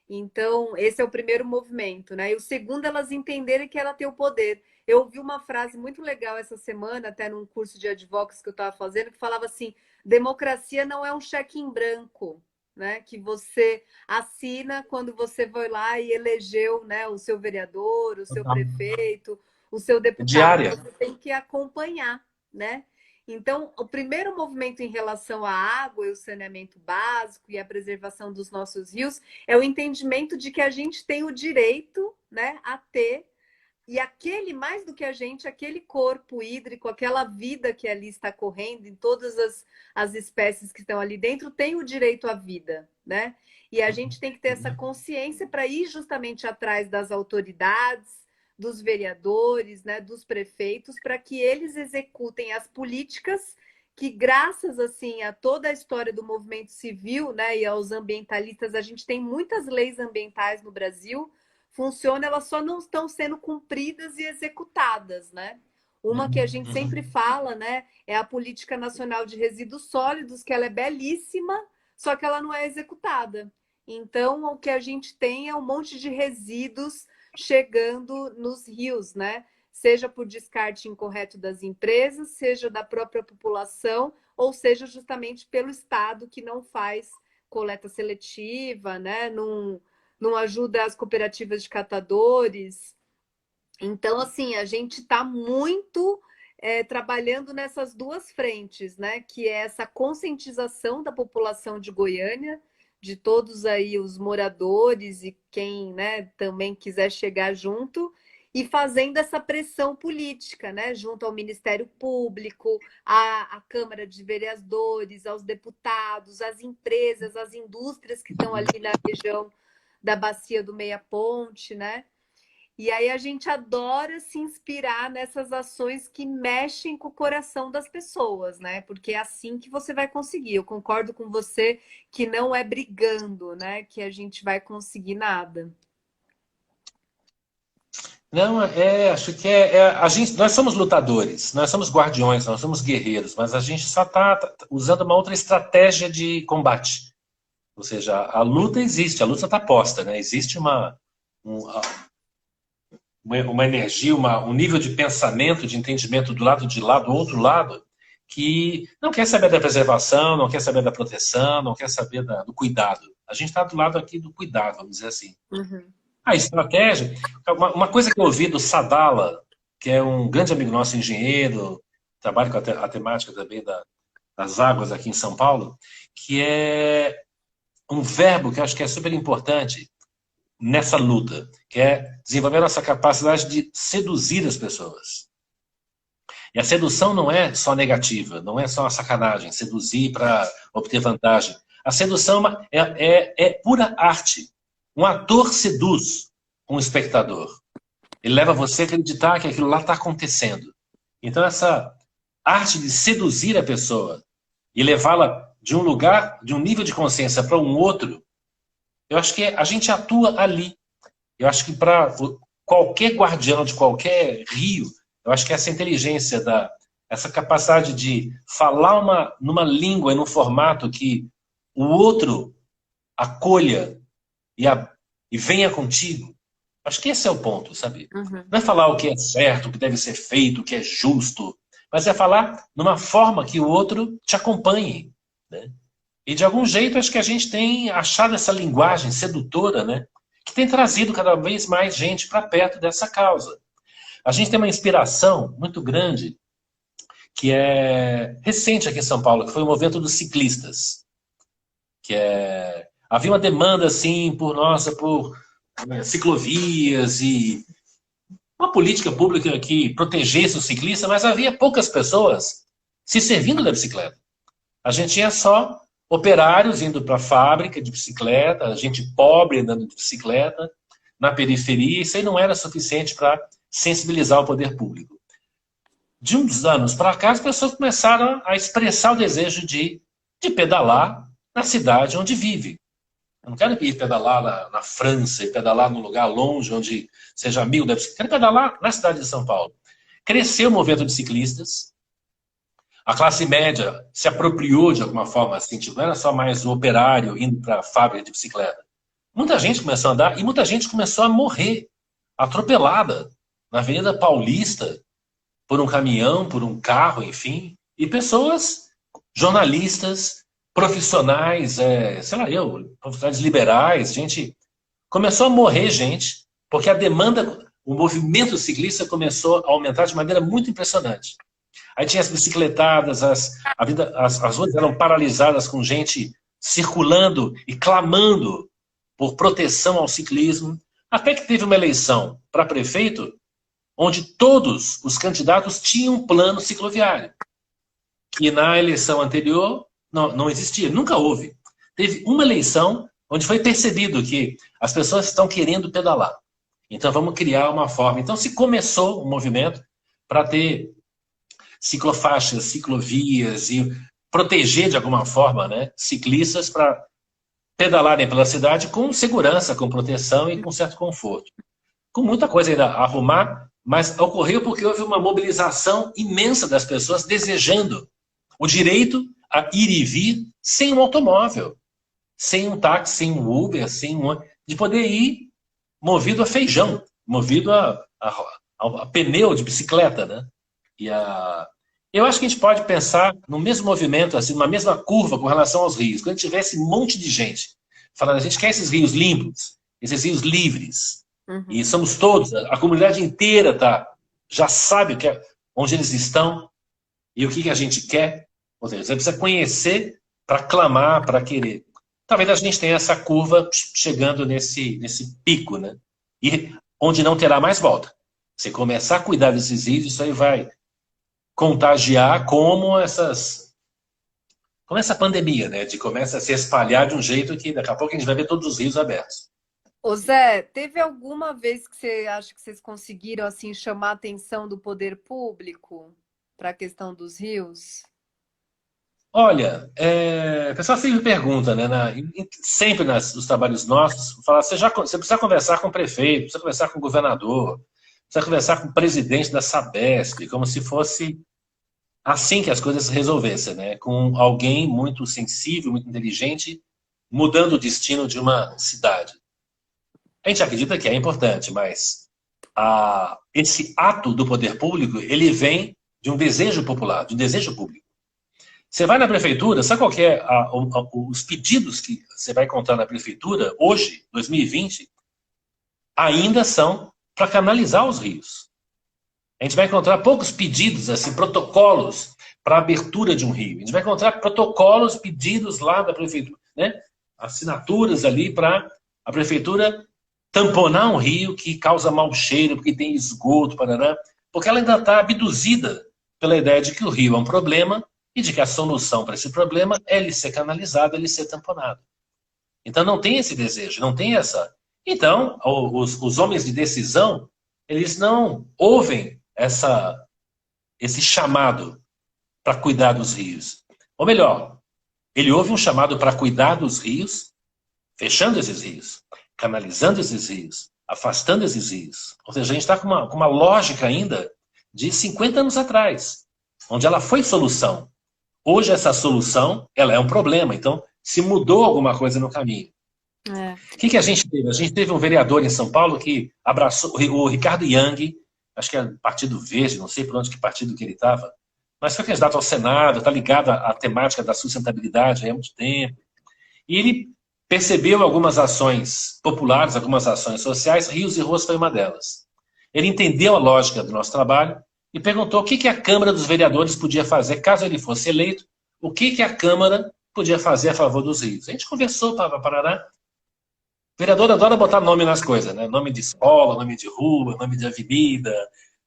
Então, esse é o primeiro movimento, né? E o segundo, elas entenderem que ela tem o poder. Eu ouvi uma frase muito legal essa semana, até num curso de advocacy que eu estava fazendo, que falava assim: democracia não é um cheque em branco, né? Que você assina quando você foi lá e elegeu, né, o seu vereador, o seu prefeito, o seu deputado. Diária. Você tem que acompanhar, né? Então, o primeiro movimento em relação à água e o saneamento básico e a preservação dos nossos rios é o entendimento de que a gente tem o direito, né, a ter, e aquele, mais do que a gente, aquele corpo hídrico, aquela vida que ali está correndo, em todas as espécies que estão ali dentro, tem o direito à vida, né? E a gente tem que ter essa consciência para ir justamente atrás das autoridades, dos vereadores, né, dos prefeitos, para que eles executem as políticas que, graças assim a toda a história do movimento civil, né, e aos ambientalistas, a gente tem muitas leis ambientais no Brasil, funciona, elas só não estão sendo cumpridas e executadas, né? Uma que a gente sempre fala, né, é a Política Nacional de Resíduos Sólidos, que ela é belíssima, só que ela não é executada. Então, o que a gente tem é um monte de resíduos chegando nos rios, né? Seja por descarte incorreto das empresas, seja da própria população, ou seja justamente pelo Estado que não faz coleta seletiva, né? Não ajuda as cooperativas de catadores. Então, assim, a gente está muito trabalhando nessas duas frentes, né? Que é essa conscientização da população de Goiânia, de todos aí os moradores e quem, né, também quiser chegar junto, e fazendo essa pressão política, né? Junto ao Ministério Público, à Câmara de Vereadores, aos deputados, às empresas, às indústrias que estão ali na região da Bacia do Meia Ponte, né? E aí a gente adora se inspirar nessas ações que mexem com o coração das pessoas, né? Porque é assim que você vai conseguir. Eu concordo com você que não é brigando, né? Que a gente vai conseguir nada. Não, acho que a gente, nós somos lutadores, nós somos guardiões, nós somos guerreiros, mas a gente só está usando uma outra estratégia de combate. Ou seja, a luta existe, a luta está posta, né? Existe um, uma energia, um nível de pensamento, de entendimento do lado de lá, do outro lado, que não quer saber da preservação, não quer saber da proteção, não quer saber do cuidado. A gente está do lado aqui do cuidado, vamos dizer assim. Uhum. A estratégia, uma coisa que eu ouvi do Sadala, que é um grande amigo nosso, engenheiro, trabalha com a temática também das águas aqui em São Paulo, que é um verbo que eu acho que é super importante nessa luta, que é desenvolver a nossa capacidade de seduzir as pessoas. E a sedução não é só negativa, não é só uma sacanagem, seduzir para obter vantagem. A sedução é pura arte. Um ator seduz um espectador. Ele leva você a acreditar que aquilo lá está acontecendo. Então, essa arte de seduzir a pessoa e levá-la de um lugar, de um nível de consciência para um outro, eu acho que a gente atua ali. Eu acho que para qualquer guardião de qualquer rio, eu acho que essa inteligência, essa capacidade de falar numa língua e num formato que o outro acolha e venha contigo, acho que esse é o ponto, sabe? Uhum. Não é falar o que é certo, o que deve ser feito, o que é justo, mas é falar numa forma que o outro te acompanhe, né? E de algum jeito acho que a gente tem achado essa linguagem sedutora, né? Que tem trazido cada vez mais gente para perto dessa causa. A gente tem uma inspiração muito grande que é recente aqui em São Paulo, que foi o movimento dos ciclistas. Havia uma demanda assim por ciclovias e uma política pública que protegesse o ciclista, mas havia poucas pessoas se servindo da bicicleta. A gente tinha só operários indo para a fábrica de bicicleta, gente pobre andando de bicicleta na periferia, isso aí não era suficiente para sensibilizar o poder público. De uns anos para cá, as pessoas começaram a expressar o desejo de pedalar na cidade onde vive. Eu não quero ir pedalar na França e pedalar num lugar longe onde seja amigo da bicicleta. Quero pedalar na cidade de São Paulo. Cresceu o movimento de ciclistas. A classe média se apropriou de alguma forma, assim, tipo, não era só mais o operário indo para a fábrica de bicicleta. Muita gente começou a andar e muita gente começou a morrer, atropelada, na Avenida Paulista, por um caminhão, por um carro, enfim. E pessoas, jornalistas, profissionais, sei lá profissionais liberais, gente, começou a morrer gente, porque a demanda, o movimento ciclista começou a aumentar de maneira muito impressionante. Aí tinha as bicicletadas, as ruas eram paralisadas com gente circulando e clamando por proteção ao ciclismo. Até que teve uma eleição para prefeito, onde todos os candidatos tinham um plano cicloviário. Que na eleição anterior não existia, nunca houve. Teve uma eleição onde foi percebido que as pessoas estão querendo pedalar. Então vamos criar uma forma. Então se começou um movimento para ter ciclofaixas, ciclovias e proteger de alguma forma, né, ciclistas para pedalarem pela cidade com segurança, com proteção e com certo conforto. Com muita coisa ainda a arrumar, mas ocorreu porque houve uma mobilização imensa das pessoas desejando o direito a ir e vir sem um automóvel, sem um táxi, sem um Uber, de poder ir movido a feijão, movido a pneu de bicicleta, né? Eu acho que a gente pode pensar no mesmo movimento, assim, numa mesma curva com relação aos rios. Quando tivesse um monte de gente falando, a gente quer esses rios limpos, esses rios livres, e somos todos, a comunidade inteira já sabe onde eles estão e o que a gente quer. Ou seja, você precisa conhecer para clamar, para querer. Talvez a gente tenha essa curva chegando nesse pico, né? E onde não terá mais volta. Você começar a cuidar desses rios, isso aí vai contagiar como essa pandemia, né? Começa a se espalhar de um jeito que daqui a pouco a gente vai ver todos os rios abertos. Ô Zé, teve alguma vez que você acha que vocês conseguiram assim chamar a atenção do poder público para a questão dos rios? Olha, o pessoal sempre pergunta, né? Sempre nos trabalhos nossos, fala, você precisa conversar com o prefeito, precisa conversar com o governador, precisa conversar com o presidente da Sabesp, como se fosse assim que as coisas se resolvessem, né? Com alguém muito sensível, muito inteligente, mudando o destino de uma cidade. A gente acredita que é importante, mas esse ato do poder público, ele vem de um desejo popular, de um desejo público. Você vai na prefeitura, sabe qual que é os pedidos que você vai encontrar na prefeitura, hoje, 2020, ainda são para canalizar os rios. A gente vai encontrar poucos pedidos, assim, protocolos para abertura de um rio. A gente vai encontrar protocolos, pedidos lá da prefeitura, né? Assinaturas ali para a prefeitura tamponar um rio que causa mau cheiro, porque tem esgoto, parará, porque ela ainda está abduzida pela ideia de que o rio é um problema e de que a solução para esse problema é ele ser canalizado, ele ser tamponado. Então não tem esse desejo, não tem essa... Então, os homens de decisão, eles não ouvem esse chamado para cuidar dos rios. Ou melhor, ele ouve um chamado para cuidar dos rios, fechando esses rios, canalizando esses rios, afastando esses rios. Ou seja, a gente está com uma lógica ainda de 50 anos atrás, onde ela foi solução. Hoje essa solução, ela é um problema, então se mudou alguma coisa no caminho. O que a gente teve? A gente teve um vereador em São Paulo que abraçou, o Ricardo Young, acho que é Partido Verde, não sei por onde que partido que ele estava, mas foi candidato ao Senado, está ligado à temática da sustentabilidade há muito tempo. E ele percebeu algumas ações populares, algumas ações sociais, Rios e Ruas foi uma delas. Ele entendeu a lógica do nosso trabalho e perguntou o que a Câmara dos Vereadores podia fazer, caso ele fosse eleito, o que a Câmara podia fazer a favor dos rios. A gente conversou, Paraná. O vereador adora botar nome nas coisas, né? Nome de escola, nome de rua, nome de avenida,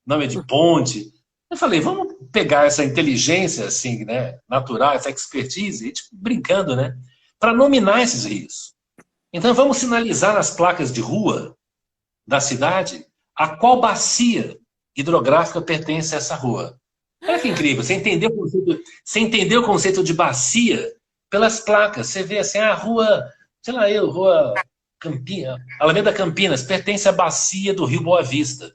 nome de ponte. Eu falei, vamos pegar essa inteligência, assim, né, natural, essa expertise, e, brincando, né, para nominar esses rios. Então vamos sinalizar nas placas de rua da cidade a qual bacia hidrográfica pertence a essa rua. Olha que incrível, você entendeu o conceito de bacia pelas placas. Você vê assim, a rua, sei lá rua Campinas, Alameda Campinas, pertence à bacia do Rio Boa Vista.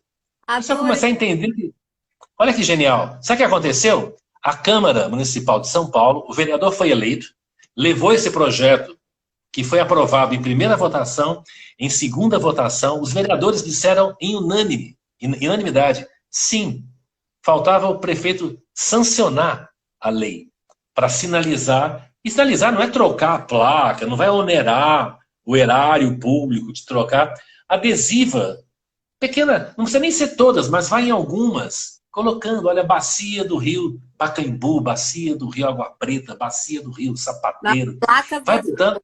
Você vai começar a entender que... Olha que genial. Sabe o que aconteceu? A Câmara Municipal de São Paulo, o vereador foi eleito, levou esse projeto que foi aprovado em primeira votação, em segunda votação, os vereadores disseram em unanimidade, sim. Faltava o prefeito sancionar a lei para sinalizar. E sinalizar não é trocar a placa, não vai onerar o erário público de trocar. Adesiva, pequena, não precisa nem ser todas, mas vai em algumas, colocando, olha, bacia do rio Pacaembu, bacia do rio Água Preta, bacia do rio Nas Sapateiro. placas Vai das... botando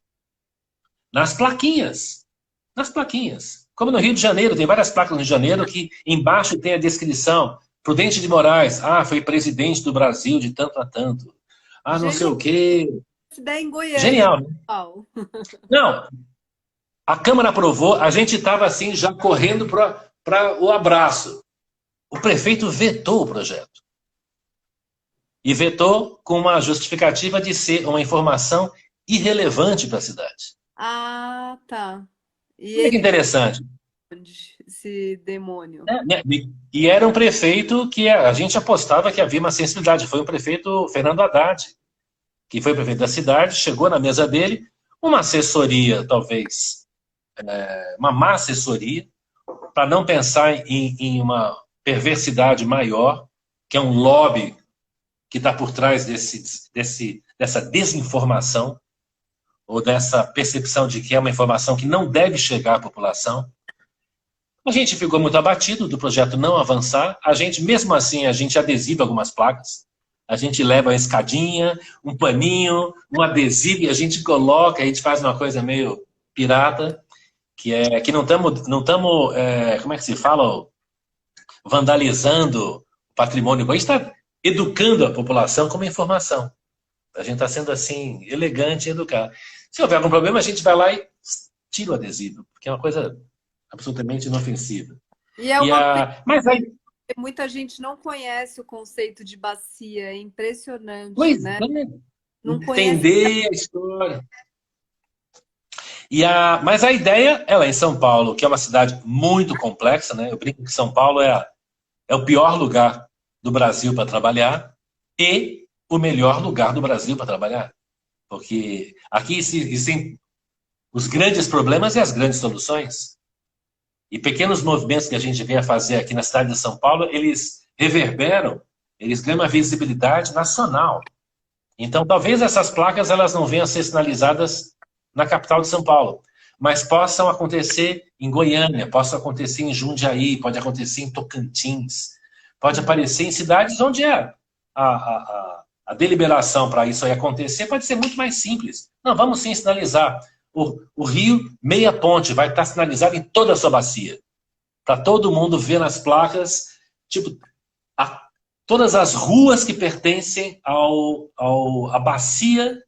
nas plaquinhas. Nas plaquinhas. Como no Rio de Janeiro, tem várias placas no Rio de Janeiro que embaixo tem a descrição. Prudente de Moraes, foi presidente do Brasil de tanto a tanto. Não sei Genial, o quê. essa ideia em Goiânia, Genial, né? Paulo. Não, a Câmara aprovou, a gente estava assim já correndo para o abraço. O prefeito vetou o projeto. E vetou com uma justificativa de ser uma informação irrelevante para a cidade. Ah, tá. E Olha que ele, interessante. esse demônio. E era um prefeito que a gente apostava que havia uma sensibilidade. Foi o prefeito Fernando Haddad, que foi prefeito da cidade, chegou na mesa dele, uma assessoria, talvez, uma má assessoria, para não pensar em uma perversidade maior, que é um lobby que está por trás dessa desinformação, ou dessa percepção de que é uma informação que não deve chegar à população. A gente ficou muito abatido do projeto não avançar. A gente, mesmo assim, a gente adesiva algumas placas. A gente leva uma escadinha, um paninho, um adesivo, e a gente coloca, a gente faz uma coisa meio pirata, que não estamos, como é que se fala? Vandalizando o patrimônio. A gente está educando a população com uma informação. A gente está sendo, assim, elegante e educado. Se houver algum problema, a gente vai lá e tira o adesivo, porque é uma coisa absolutamente inofensiva. E é uma pena Mas aí, que muita gente não conhece o conceito de bacia, é impressionante, pois né? é, Não conhece. entender a história. Mas a ideia, ela é em São Paulo, que é uma cidade muito complexa, né? Eu brinco que São Paulo é o pior lugar do Brasil para trabalhar e o melhor lugar do Brasil para trabalhar. Porque aqui existem os grandes problemas e as grandes soluções. E pequenos movimentos que a gente vem a fazer aqui na cidade de São Paulo, eles reverberam, eles ganham uma visibilidade nacional. Então, talvez essas placas elas não venham a ser sinalizadas na capital de São Paulo, mas possam acontecer em Goiânia, possam acontecer em Jundiaí, pode acontecer em Tocantins, pode aparecer em cidades onde a deliberação para isso aí acontecer pode ser muito mais simples. Não, vamos sim sinalizar. O rio Meia Ponte vai estar sinalizado em toda a sua bacia, para todo mundo ver nas placas, tipo, todas as ruas que pertencem à bacia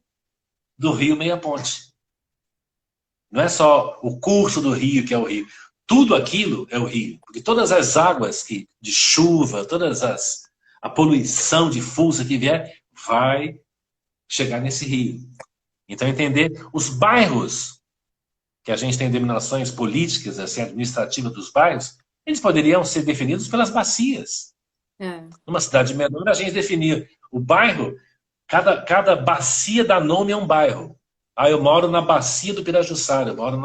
do rio Meia Ponte. Não é só o curso do rio que é o rio. Tudo aquilo é o rio. Porque todas as águas de chuva, a poluição difusa que vier, vai chegar nesse rio. Então, entender os bairros, que a gente tem denominações políticas, assim, administrativas dos bairros, eles poderiam ser definidos pelas bacias. É. Numa cidade menor, a gente definia o bairro, cada bacia dá nome a um bairro. Eu moro na bacia do Pirajussara, eu moro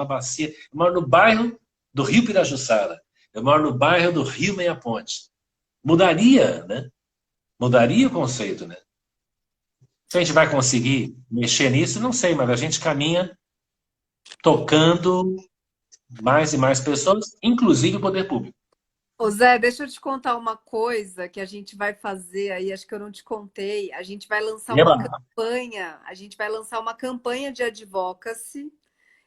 no bairro do Rio Pirajussara, eu moro no bairro do Rio Meia Ponte. Mudaria, né? Mudaria o conceito, né? Se a gente vai conseguir mexer nisso, não sei, mas a gente caminha tocando mais e mais pessoas, inclusive o poder público. Ô Zé, deixa eu te contar uma coisa que a gente vai fazer aí, acho que eu não te contei. A gente vai lançar uma campanha, de advocacy.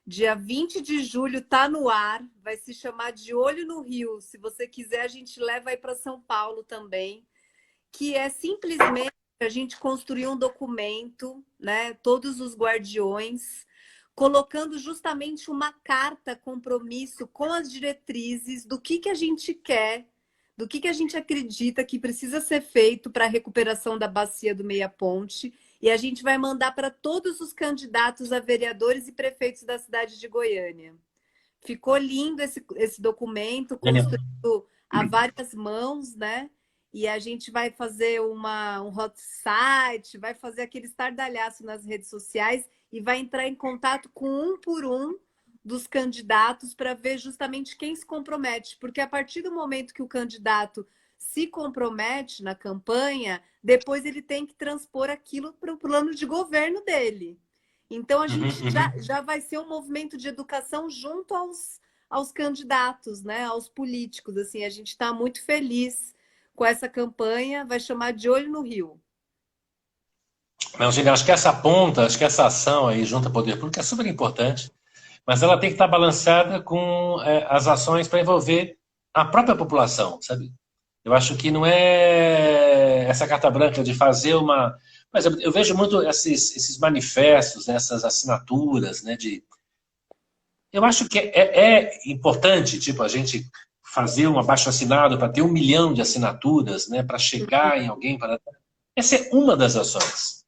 Dia 20 de julho tá no ar, vai se chamar De Olho no Rio. Se você quiser, a gente leva aí para São Paulo também, que é simplesmente a gente construir um documento, né? Todos os guardiões, colocando justamente uma carta compromisso com as diretrizes do que a gente quer, do que a gente acredita que precisa ser feito para a recuperação da bacia do Meia Ponte. E a gente vai mandar para todos os candidatos a vereadores e prefeitos da cidade de Goiânia. Ficou lindo esse documento, construído a várias mãos, né? E a gente vai fazer um hot site, vai fazer aquele estardalhaço nas redes sociais e vai entrar em contato com um por um dos candidatos para ver justamente quem se compromete. Porque a partir do momento que o candidato se compromete na campanha, depois ele tem que transpor aquilo para o plano de governo dele. Então, a gente já vai ser um movimento de educação junto aos candidatos, né? Aos políticos. Assim, a gente está muito feliz com essa campanha, vai chamar De Olho no Rio. Mas, Eugênia, acho que essa ponta, acho que essa ação aí junto ao poder público é super importante, mas ela tem que estar balanceada com as ações para envolver a própria população, sabe? Eu acho que não é essa carta branca de fazer uma... Mas eu vejo muito esses manifestos, né, essas assinaturas, né, eu acho que é importante, tipo, a gente fazer um abaixo-assinado para ter 1 milhão de assinaturas, né, para chegar em alguém. Essa é uma das ações.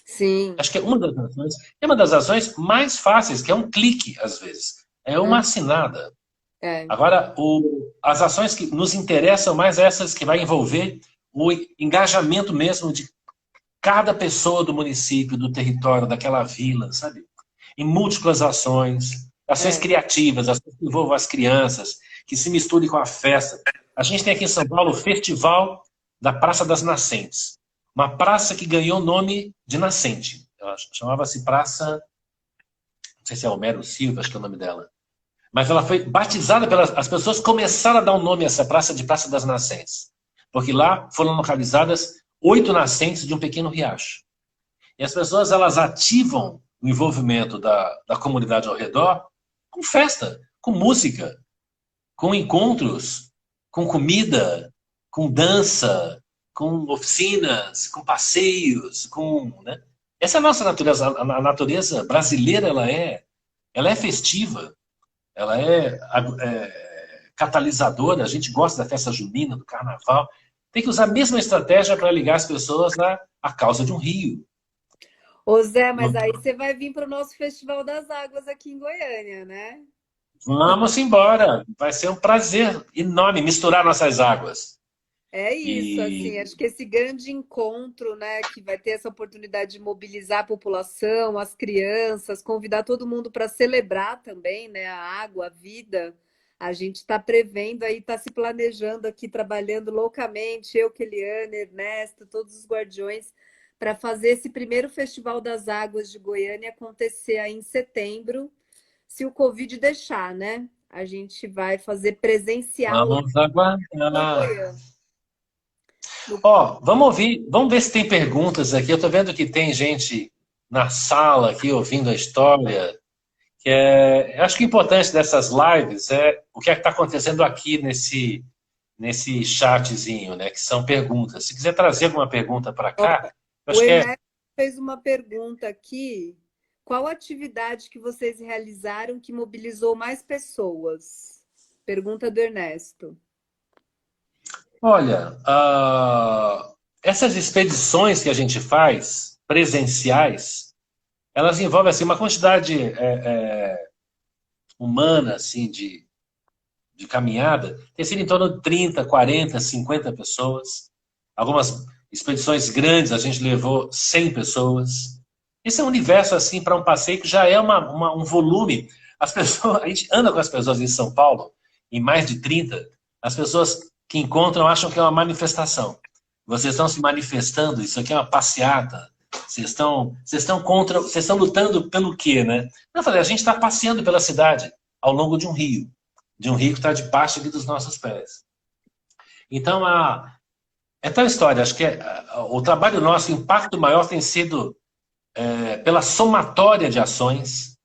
Sim. Acho que é uma das ações. É uma das ações mais fáceis, que é um clique, às vezes. É uma assinada. É. Agora, as ações que nos interessam mais essas que vai envolver o engajamento mesmo de cada pessoa do município, do território, daquela vila, sabe? Em múltiplas ações, ações criativas, ações que envolvam as crianças, que se misturem com a festa. A gente tem aqui em São Paulo o Festival da Praça das Nascentes. Uma praça que ganhou o nome de Nascente. Ela chamava-se Praça... Não sei se é Homero Silva, acho que é o nome dela. Mas ela foi batizada pelas... As pessoas começaram a dar um nome a essa praça de Praça das Nascentes. Porque lá foram localizadas 8 nascentes de um pequeno riacho. E as pessoas, elas ativam o envolvimento da comunidade ao redor com festa, com música, com encontros, com comida, com dança, com oficinas, com passeios, né? Essa é a nossa natureza. A natureza brasileira, ela é festiva, ela é catalisadora. A gente gosta da festa junina, do carnaval. Tem que usar a mesma estratégia para ligar as pessoas à causa de um rio. Ô Zé, mas aí você vai vir para o nosso Festival das Águas aqui em Goiânia, né? Vamos embora. Vai ser um prazer enorme misturar nossas águas. É isso, assim, E acho que esse grande encontro, né, que vai ter essa oportunidade de mobilizar a população, as crianças, convidar todo mundo para celebrar também, né, a água, a vida. A gente está prevendo aí, está se planejando aqui, trabalhando loucamente, eu, Keliane, Ernesto, todos os guardiões, para fazer esse primeiro Festival das Águas de Goiânia acontecer aí em setembro, se o Covid deixar, né? A gente vai fazer presencial lá vamos em aguardar. Goiânia. Ó, vamos ver se tem perguntas aqui. Eu estou vendo que tem gente na sala aqui ouvindo a história. Acho que o importante dessas lives é o que está acontecendo aqui nesse chatzinho, né? Que são perguntas. Se quiser trazer alguma pergunta para cá, eu O acho que Ernesto fez uma pergunta aqui. Qual atividade que vocês realizaram que mobilizou mais pessoas? Pergunta do Ernesto. olha, essas expedições que a gente faz, presenciais, elas envolvem assim, uma quantidade humana assim, de caminhada, tem sido em torno de 30, 40, 50 pessoas. Algumas expedições grandes a gente levou 100 pessoas. Esse é um universo assim para um passeio que já é um volume. As pessoas, a gente anda com as pessoas em São Paulo, em mais de 30, as pessoas que encontram acham que é uma manifestação. Vocês estão se manifestando, isso aqui é uma passeata. Vocês estão lutando pelo quê, né? Eu falei, a gente está passeando pela cidade ao longo de um rio que está debaixo aqui dos nossos pés. Então, é tal história. Acho que o trabalho nosso, o impacto maior tem sido pela somatória de ações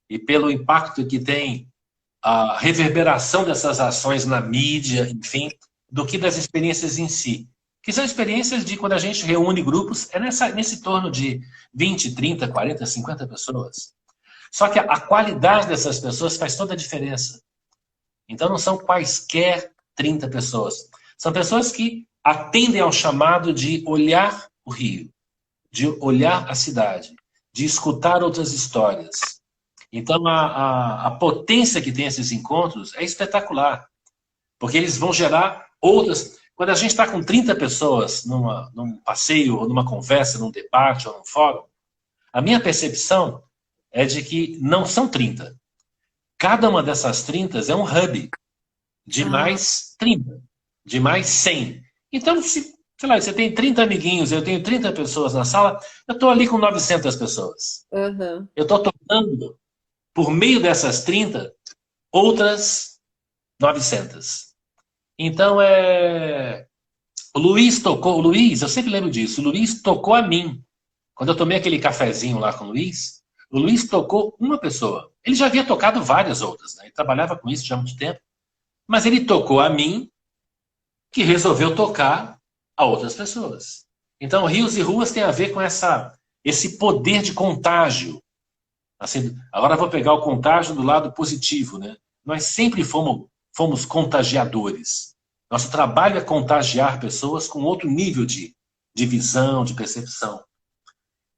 e pelo impacto que tem a reverberação dessas ações na mídia, enfim, do que das experiências em si. Que são experiências de quando a gente reúne grupos, nesse torno de 20, 30, 40, 50 pessoas. Só que a qualidade dessas pessoas faz toda a diferença. Então não são quaisquer 30 pessoas. São pessoas que atendem ao chamado de olhar o Rio, de olhar a cidade, de escutar outras histórias. Então a potência que tem esses encontros é espetacular, porque eles vão gerar outras... Quando a gente está com 30 pessoas num passeio, ou numa conversa, num debate, ou num fórum, a minha percepção é de que não são 30. Cada uma dessas 30 é um hub de mais 30, de mais 100. Então, sei lá, você tem 30 amiguinhos, eu tenho 30 pessoas na sala, eu estou ali com 900 pessoas. Uhum. Eu estou tocando, por meio dessas 30, outras 900. Então, O Luiz, eu sempre lembro disso, o Luiz tocou a mim. Quando eu tomei aquele cafezinho lá com o Luiz tocou uma pessoa. Ele já havia tocado várias outras, né? Ele trabalhava com isso já há muito tempo. Mas ele tocou a mim, que resolveu tocar a outras pessoas. Então, rios e ruas tem a ver com esse poder de contágio. Assim, agora eu vou pegar o contágio do lado positivo, né? Nós sempre fomos contagiadores. Nosso trabalho é contagiar pessoas com outro nível de visão, de percepção.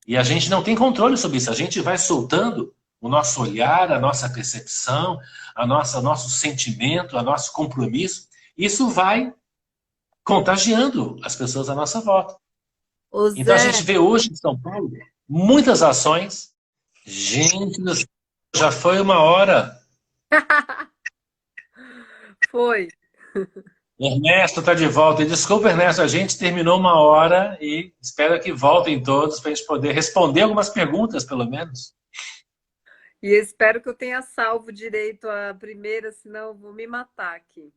E a gente não tem controle sobre isso. A gente vai soltando o nosso olhar, a nossa percepção, o nosso sentimento, o nosso compromisso. Isso vai contagiando as pessoas à nossa volta. Ô Então a gente Zé, vê hoje em São Paulo muitas ações. Gente, já foi uma hora. foi. Ernesto está de volta. E desculpa, Ernesto, a gente terminou uma hora e espero que voltem todos para a gente poder responder algumas perguntas, pelo menos. E espero que eu tenha salvo direito a primeira, senão eu vou me matar aqui.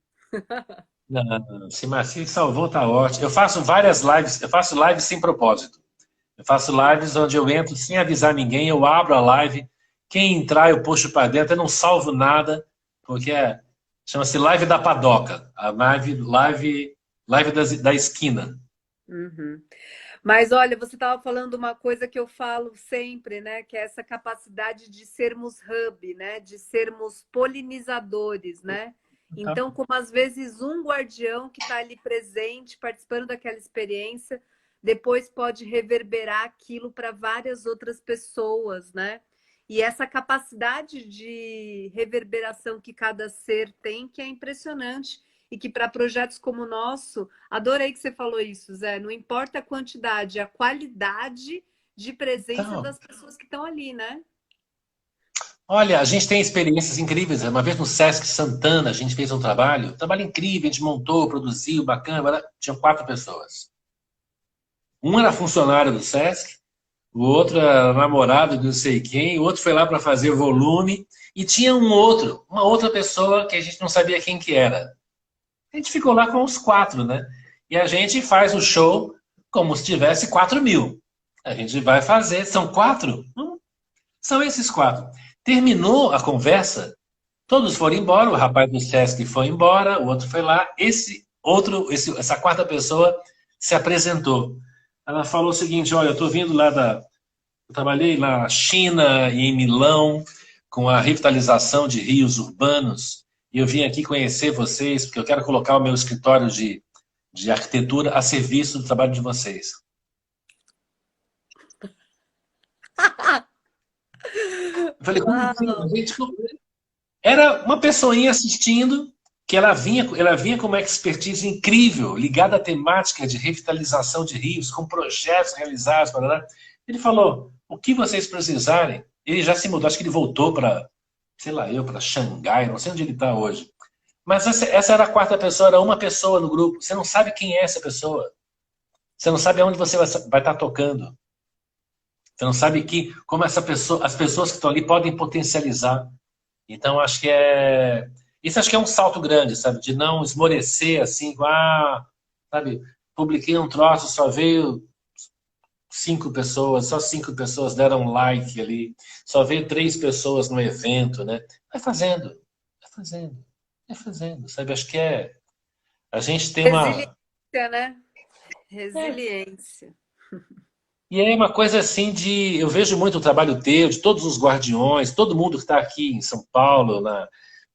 Não, se Marcinho salvou, tá ótimo. Eu faço várias lives, eu faço lives sem propósito. Eu faço lives onde eu entro sem avisar ninguém, eu abro a live, quem entrar eu puxo para dentro, eu não salvo nada, porque chama-se live da padoca, a live da esquina. Uhum. Mas olha, você estava falando uma coisa que eu falo sempre, né? Que é essa capacidade de sermos hub, né? De sermos polinizadores, né? Então, como às vezes um guardião que está ali presente, participando daquela experiência, depois pode reverberar aquilo para várias outras pessoas, né? E essa capacidade de reverberação que cada ser tem, que é impressionante. E que para projetos como o nosso, adorei que você falou isso, Zé. Não importa a quantidade, a qualidade de presença Então, das pessoas que estão ali, né? olha, a gente tem experiências incríveis. Uma vez no Sesc Santana, a gente fez um trabalho incrível, a gente montou, produziu, bacana, tinham 4 pessoas. Um era funcionário do Sesc, o outro era namorado de não sei quem, o outro foi lá para fazer volume, e tinha uma outra pessoa que a gente não sabia quem que era. A gente ficou lá com os 4, né? E a gente faz o show como se tivesse 4.000. A gente vai fazer, são 4? São esses 4. Terminou a conversa, todos foram embora, o rapaz do Sesc foi embora, o outro foi lá, essa quarta pessoa se apresentou. Ela falou o seguinte, olha, eu estou vindo eu trabalhei na China e em Milão com a revitalização de rios urbanos e eu vim aqui conhecer vocês porque eu quero colocar o meu escritório de arquitetura a serviço do trabalho de vocês. Eu falei, como assim? Uau! Era uma pessoinha assistindo que ela vinha com uma expertise incrível, ligada à temática de revitalização de rios, com projetos realizados. Blá. Ele falou, o que vocês precisarem, ele já se mudou, acho que ele voltou para, sei lá, para Xangai, não sei onde ele está hoje. Mas essa era a quarta pessoa, era uma pessoa no grupo. Você não sabe quem é essa pessoa. Você não sabe aonde você vai estar tocando. Você não sabe como as pessoas que estão ali podem potencializar. Então, isso acho que é um salto grande, sabe? De não esmorecer assim, sabe? Publiquei um troço, só veio 5 pessoas, só 5 pessoas deram um like ali, só veio 3 pessoas no evento, né? Vai fazendo, vai fazendo, vai fazendo, sabe? Acho que a gente tem Resiliência, uma. né? É, Resiliência. e é uma coisa assim eu vejo muito o trabalho teu, de todos os guardiões, todo mundo que está aqui em São Paulo,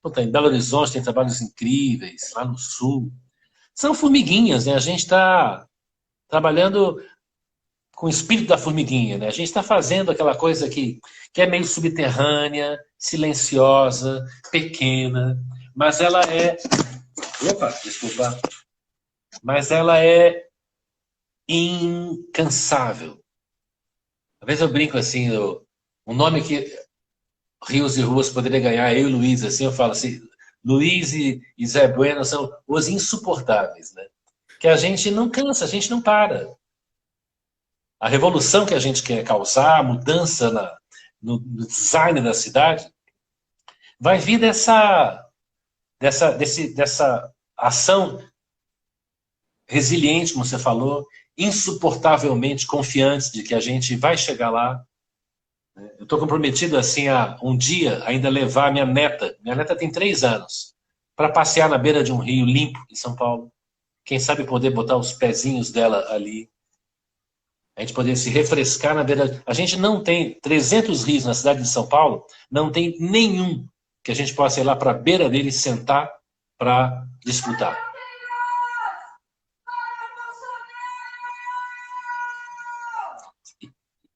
puta, em Belo Horizonte tem trabalhos incríveis, lá no Sul. São formiguinhas, né? A gente está trabalhando com o espírito da formiguinha, né? A gente está fazendo aquela coisa que é meio subterrânea, silenciosa, pequena, mas ela é. Opa, desculpa. Mas ela é incansável. Às vezes eu brinco assim, o nome que Rios e Ruas poderia ganhar, eu e Luiz, assim, eu falo assim, Luiz e Zé Bueno são os insuportáveis, né? Que a gente não cansa, a gente não para. A revolução que a gente quer causar, a mudança no design da cidade, vai vir dessa ação resilientes, como você falou, insuportavelmente confiantes de que a gente vai chegar lá. Eu estou comprometido assim a um dia ainda levar minha neta tem 3 anos, para passear na beira de um rio limpo em São Paulo. Quem sabe poder botar os pezinhos dela ali, a gente poder se refrescar na beira. A gente não tem 300 rios na cidade de São Paulo, não tem nenhum que a gente possa ir lá para a beira dele e sentar para desfrutar.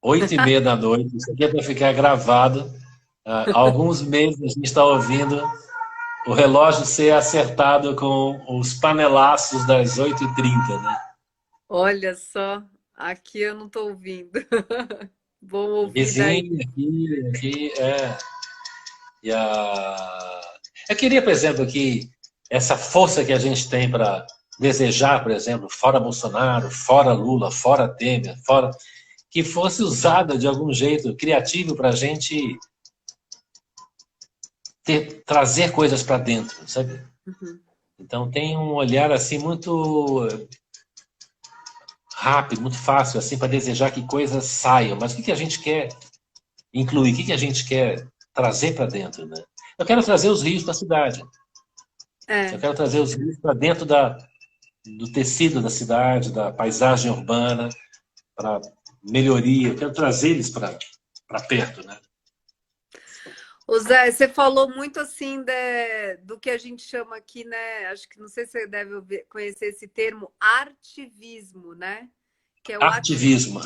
8h30 da noite, isso aqui é para ficar gravado. Há alguns meses a gente está ouvindo o relógio ser acertado com os panelaços das 8h30, né? Olha só, aqui eu não estou ouvindo. Vou ouvir daí. Vizinho aqui, é. E eu queria, por exemplo, que essa força que a gente tem para desejar, por exemplo, fora Bolsonaro, fora Lula, fora Temer, fora, que fosse usada de algum jeito criativo para a gente trazer coisas para dentro, sabe? Uhum. Então tem um olhar assim muito rápido, muito fácil assim para desejar que coisas saiam. Mas o que a gente quer incluir? O que a gente quer trazer para dentro, né? Eu quero trazer os rios para a cidade. Eu quero trazer os rios para dentro do tecido da cidade, da paisagem urbana, para melhoria. Eu quero trazer eles para perto, né? Ô Zé, você falou muito assim do que a gente chama aqui, né? Acho que não sei se você deve conhecer esse termo, artivismo, né? Que é o Ativismo.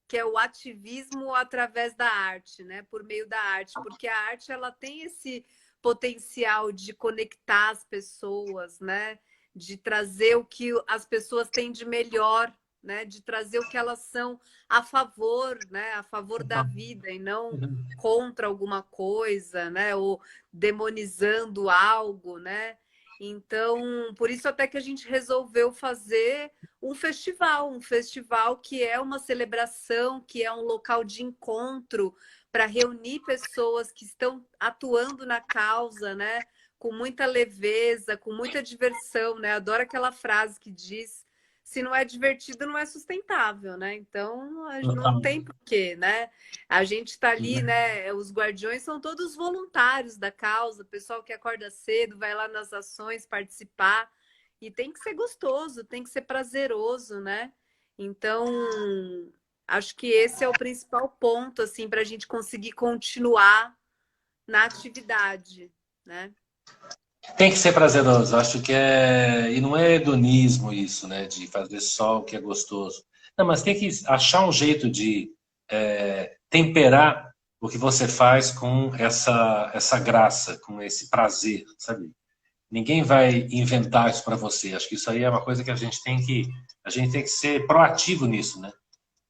que é o ativismo através da arte, né? Por meio da arte, porque a arte ela tem esse potencial de conectar as pessoas, né? De trazer o que as pessoas têm de melhor, né? De trazer o que elas são a favor, né? A favor da vida e não contra alguma coisa, né? Ou demonizando algo, né? Então, por isso até que a gente resolveu fazer um festival que é uma celebração, que é um local de encontro para reunir pessoas que estão atuando na causa, né? Com muita leveza, com muita diversão, né? Adoro aquela frase que diz: se não é divertido, não é sustentável, né? Então, não tem porquê, né? A gente está ali, né? Os guardiões são todos voluntários da causa, pessoal que acorda cedo, vai lá nas ações participar. E tem que ser gostoso, tem que ser prazeroso, né? Então, acho que esse é o principal ponto, assim, para a gente conseguir continuar na atividade, né? Tem que ser prazeroso, acho que é. E não é hedonismo isso, né? De fazer só o que é gostoso. Não, mas tem que achar um jeito de temperar o que você faz com essa graça, com esse prazer, sabe? Ninguém vai inventar isso para você. Acho que isso aí é uma coisa que a gente tem que ser proativo nisso, né?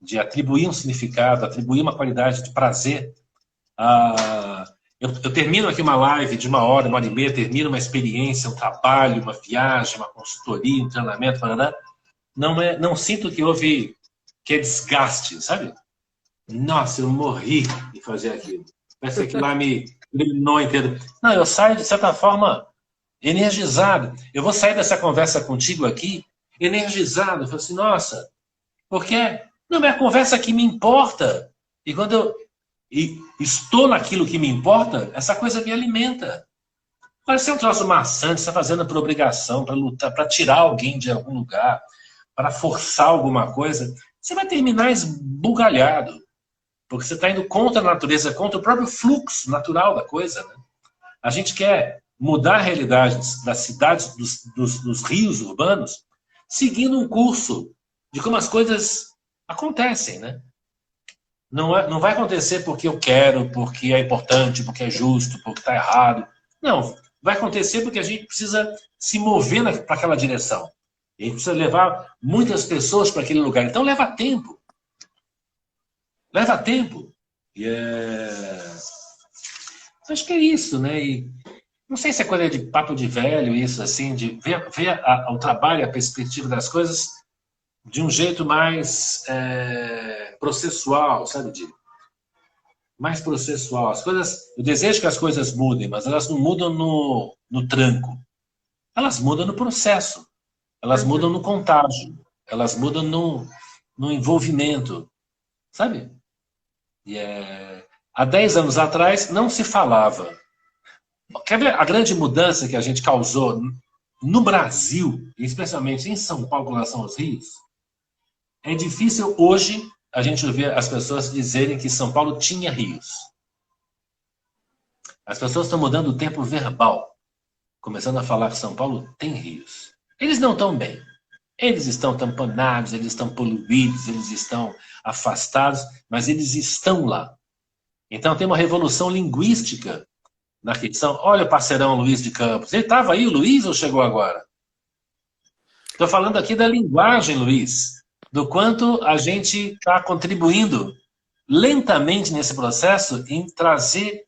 De atribuir um significado, atribuir uma qualidade de prazer a. Eu termino aqui uma live de 1 hora e meia, termino uma experiência, um trabalho, uma viagem, uma consultoria, um treinamento, não sinto que é desgaste, sabe? Nossa, eu morri de fazer aquilo. Parece que aquilo lá me drenou inteiro. Não, eu saio, de certa forma, energizado. Eu vou sair dessa conversa contigo aqui, energizado. Eu falo assim, nossa, porque não é a conversa que me importa. E quando eu estou naquilo que me importa, essa coisa me alimenta. Parece ser um troço maçante, você está fazendo por obrigação, para lutar, para tirar alguém de algum lugar, para forçar alguma coisa, você vai terminar esbugalhado. Porque você está indo contra a natureza, contra o próprio fluxo natural da coisa. Né? A gente quer mudar a realidade das cidades, dos rios urbanos, seguindo um curso de como as coisas acontecem, né? Não vai acontecer porque eu quero, porque é importante, porque é justo, porque está errado. Não, vai acontecer porque a gente precisa se mover para aquela direção. A gente precisa levar muitas pessoas para aquele lugar. Então leva tempo. Leva tempo. E acho que é isso, né? E não sei se é coisa de papo de velho, isso, assim, de ver o trabalho, a perspectiva das coisas de um jeito mais processual, sabe, Di? Mais processual. As coisas, eu desejo que as coisas mudem, mas elas não mudam no tranco. Elas mudam no processo. elas mudam Uhum. no contágio, elas mudam no envolvimento, sabe? E há 10 anos atrás não se falava. Quer ver a grande mudança que a gente causou no Brasil, especialmente em São Paulo, com relação aos rios? É difícil hoje a gente ver as pessoas dizerem que São Paulo tinha rios. As pessoas estão mudando o tempo verbal, começando a falar que São Paulo tem rios. Eles não estão bem. Eles estão tamponados, eles estão poluídos, eles estão afastados, mas eles estão lá. Então tem uma revolução linguística na questão. Olha o parceirão Luiz de Campos. Ele estava aí, o Luiz, ou chegou agora? Estou falando aqui da linguagem, Luiz, do quanto a gente está contribuindo lentamente nesse processo em trazer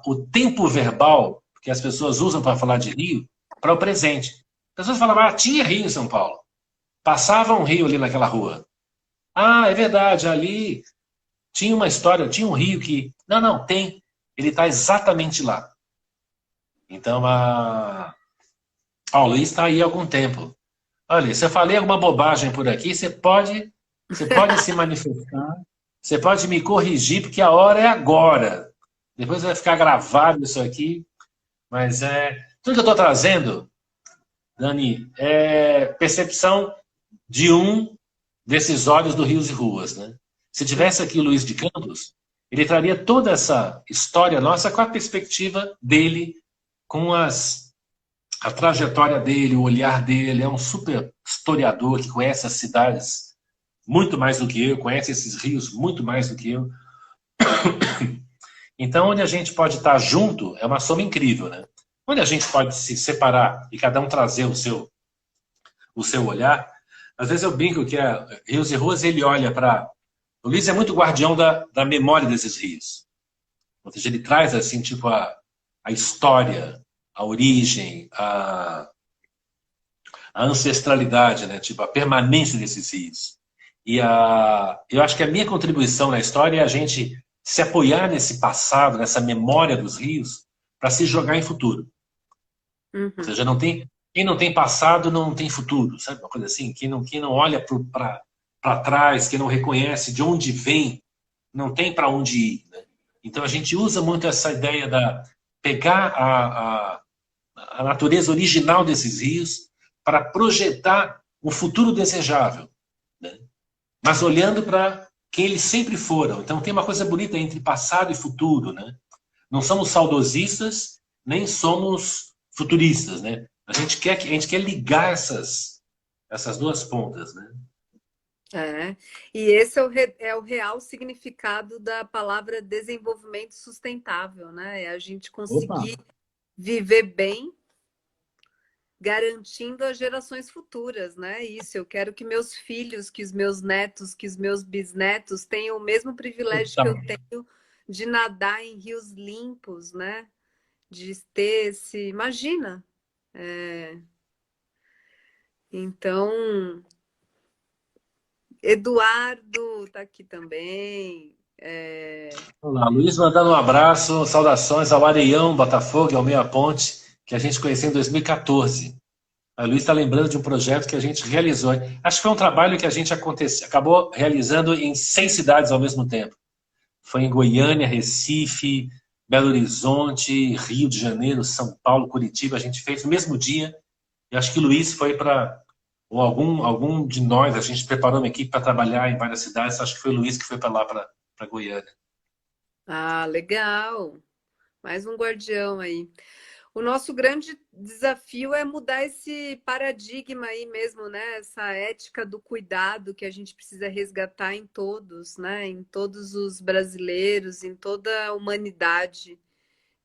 o tempo verbal que as pessoas usam para falar de Rio para o presente. As pessoas falavam, tinha rio em São Paulo. Passava um rio ali naquela rua. Ah, é verdade, ali tinha uma história, tinha um rio que... Não, não, tem. Ele está exatamente lá. Então, o Luiz está aí há algum tempo. Olha, se eu falei alguma bobagem por aqui, você pode se manifestar, você pode me corrigir, porque a hora é agora. Depois vai ficar gravado isso aqui, mas tudo que eu estou trazendo, Dani, é percepção de um desses olhos do Rios e Ruas, né? Se tivesse aqui o Luiz de Campos, ele traria toda essa história nossa com a perspectiva dele, com a trajetória dele, o olhar dele. É um super historiador que conhece as cidades muito mais do que eu, conhece esses rios muito mais do que eu. Então, onde a gente pode estar junto é uma soma incrível, né? Onde a gente pode se separar e cada um trazer o seu olhar. Às vezes eu brinco que Rios e Ruas, ele olha para... O Luiz é muito guardião da memória desses rios. Ou seja, ele traz assim, tipo, a história, a origem, a ancestralidade, né? Tipo, a permanência desses rios. E eu acho que a minha contribuição na história é a gente se apoiar nesse passado, nessa memória dos rios, para se jogar em futuro. Ou Uhum. seja, quem não tem passado não tem futuro, sabe? Uma coisa assim, quem não olha para trás, quem não reconhece de onde vem, não tem para onde ir, né? Então a gente usa muito essa ideia da pegar a natureza original desses rios para projetar um futuro desejável, né? Mas olhando para quem eles sempre foram. Então tem uma coisa bonita entre passado e futuro, né? Não somos saudosistas, nem somos futuristas, né? A gente quer ligar essas duas pontas, né? É. E esse é o real significado da palavra desenvolvimento sustentável, né? É a gente Opa! conseguir viver bem, garantindo as gerações futuras, né? Isso, eu quero que meus filhos, que os meus netos, que os meus bisnetos tenham o mesmo privilégio que eu tenho de nadar em rios limpos, né? De ter esse. Imagina! Então, Eduardo tá aqui também. Olá, Luiz, mandando um abraço, saudações ao Areião, Botafogo e ao Meia Ponte, que a gente conheceu em 2014. A Luiz está lembrando de um projeto que a gente realizou. Acho que foi um trabalho que a gente acabou realizando em 6 cidades ao mesmo tempo. Foi em Goiânia, Recife, Belo Horizonte, Rio de Janeiro, São Paulo, Curitiba. A gente fez no mesmo dia. E acho que o Luiz foi para... Ou algum de nós, a gente preparou uma equipe para trabalhar em várias cidades. Acho que foi o Luiz que foi para lá, para Goiânia. Ah, legal! Mais um guardião aí. O nosso grande desafio é mudar esse paradigma aí mesmo, né? Essa ética do cuidado que a gente precisa resgatar em todos, né? Em todos os brasileiros, em toda a humanidade,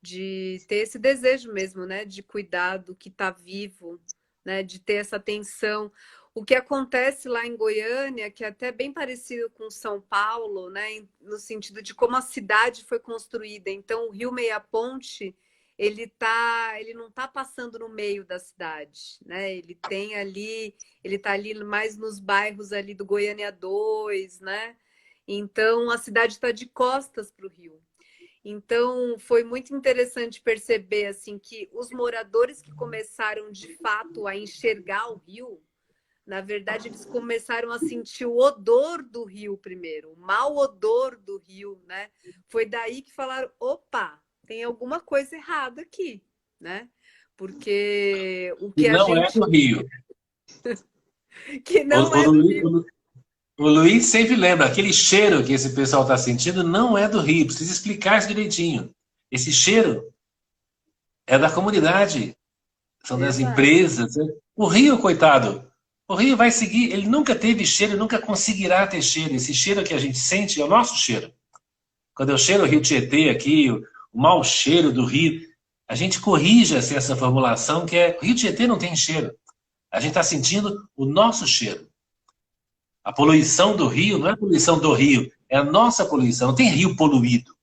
de ter esse desejo mesmo, né? De cuidar do que está vivo, né? De ter essa atenção. O que acontece lá em Goiânia, que é até bem parecido com São Paulo, né? No sentido de como a cidade foi construída. Então, o Rio Meia Ponte ele não está passando no meio da cidade, né? Ele está ali mais nos bairros ali do Goiânia 2, né? Então a cidade está de costas para o rio. Então, foi muito interessante perceber assim que os moradores que começaram de fato a enxergar o rio, na verdade, eles começaram a sentir o odor do rio primeiro, o mau odor do rio, né? Foi daí que falaram: opa, tem alguma coisa errada aqui, né? Porque o E que a não é gente. do Rio. Que O, não o é do Luiz, rio. o Luiz sempre lembra, aquele cheiro que esse pessoal está sentindo não é do Rio. Precisa explicar isso direitinho. Esse cheiro é da comunidade, são das Exato. empresas. O Rio, coitado, o Rio vai seguir, ele nunca teve cheiro, nunca conseguirá ter cheiro. Esse cheiro que a gente sente é o nosso cheiro. Quando eu cheiro o Rio Tietê aqui, o mau cheiro do Rio, a gente corrige assim, essa formulação que é, o Rio Tietê não tem cheiro. A gente está sentindo o nosso cheiro. A poluição do rio não é a poluição do rio, é a nossa poluição. Não tem rio poluído.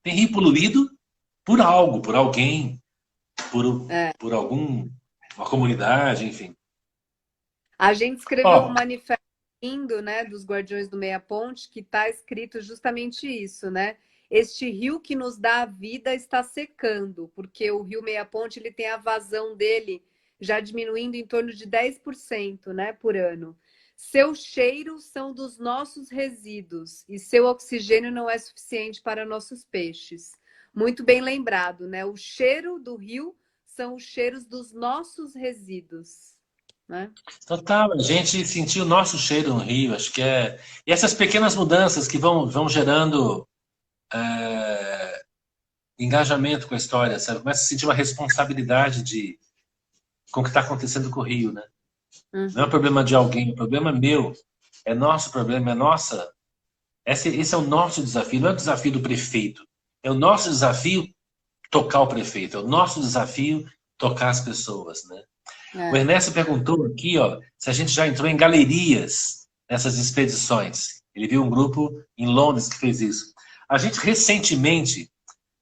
Tem rio poluído por algo, por alguém, por, É. por algum, uma comunidade, enfim. A gente escreveu um Ó, manifesto lindo, né, dos Guardiões do Meia Ponte, que está escrito justamente isso, né? Este rio que nos dá a vida está secando, porque o rio Meia Ponte ele tem a vazão dele já diminuindo em torno de 10%, né, por ano. Seu cheiro são dos nossos resíduos e seu oxigênio não é suficiente para nossos peixes. Muito bem lembrado, né? O cheiro do rio são os cheiros dos nossos resíduos, né? total, a gente sentiu o nosso cheiro no rio, acho que é. E essas pequenas mudanças que vão gerando engajamento com a história, sabe? Começa a sentir uma responsabilidade com o que está acontecendo com o rio, né? Não é um Uhum. problema de alguém, é um problema meu, é nosso problema, é nossa. Esse é o nosso desafio, não é o desafio do prefeito. É o nosso desafio tocar o prefeito, é o nosso desafio tocar as pessoas, né? O É. Ernesto perguntou aqui, ó, se a gente já entrou em galerias nessas expedições. Ele viu um grupo em Londres que fez isso. A gente recentemente,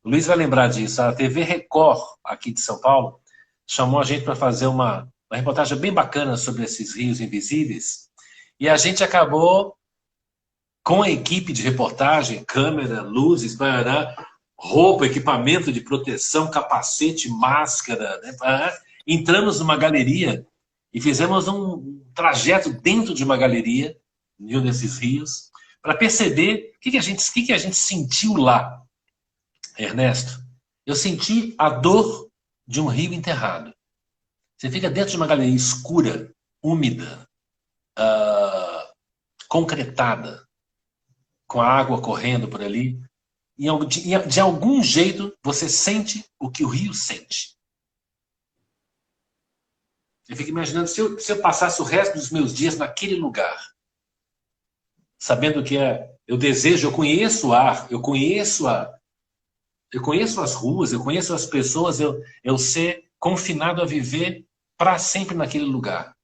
o Luiz vai lembrar disso, a TV Record aqui de São Paulo chamou a gente para fazer uma reportagem bem bacana sobre esses rios invisíveis. E a gente acabou com a equipe de reportagem, câmera, luzes, barará, roupa, equipamento de proteção, capacete, máscara, né, barará. Entramos numa galeria e fizemos um trajeto dentro de uma galeria, em um desses rios, para perceber o que a gente sentiu lá, Ernesto. Eu senti a dor de um rio enterrado. Você fica dentro de uma galeria escura, úmida, concretada, com a água correndo por ali, de algum jeito você sente o que o rio sente. Eu fico imaginando se eu passasse o resto dos meus dias naquele lugar, sabendo que eu desejo, eu conheço o ar, eu conheço as ruas, eu conheço as pessoas, eu ser confinado a viver para sempre naquele lugar.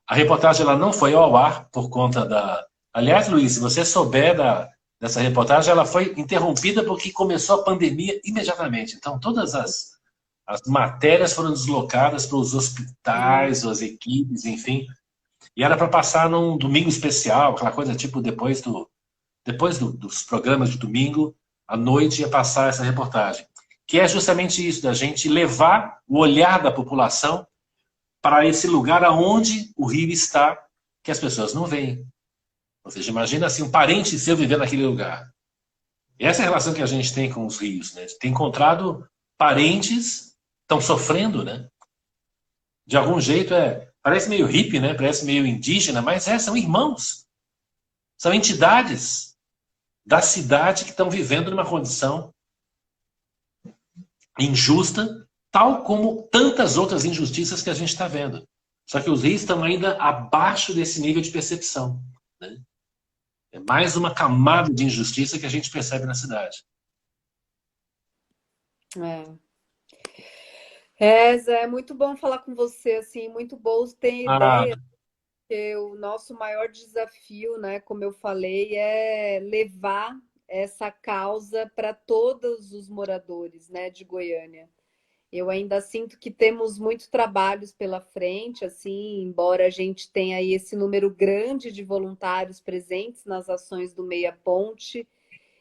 A reportagem ela não foi ao ar por conta da. Aliás, Luiz, se você souber dessa reportagem, ela foi interrompida porque começou a pandemia imediatamente. Então, todas as matérias foram deslocadas para os hospitais, as equipes, enfim. E era para passar num domingo especial, aquela coisa tipo dos programas de domingo, à noite ia passar essa reportagem. Que é justamente isso, da gente levar o olhar da população para esse lugar aonde o rio está, que as pessoas não veem. Ou seja, imagina assim, um parente seu viver naquele lugar. E essa é a relação que a gente tem com os rios, né? Tem encontrado parentes que estão sofrendo, né? De algum jeito parece meio hippie, né? Parece meio indígena, mas são irmãos. São entidades da cidade que estão vivendo numa condição injusta, tal como tantas outras injustiças que a gente está vendo. Só que os rios estão ainda abaixo desse nível de percepção, né? É mais uma camada de injustiça que a gente percebe na cidade. É. É, Zé, é muito bom falar com você, assim, muito bom ter Ah, ideia, porque o nosso maior desafio, né, como eu falei, é levar essa causa para todos os moradores, né, de Goiânia. Eu ainda sinto que temos muitos trabalhos pela frente, assim, embora a gente tenha aí esse número grande de voluntários presentes nas ações do Meia Ponte.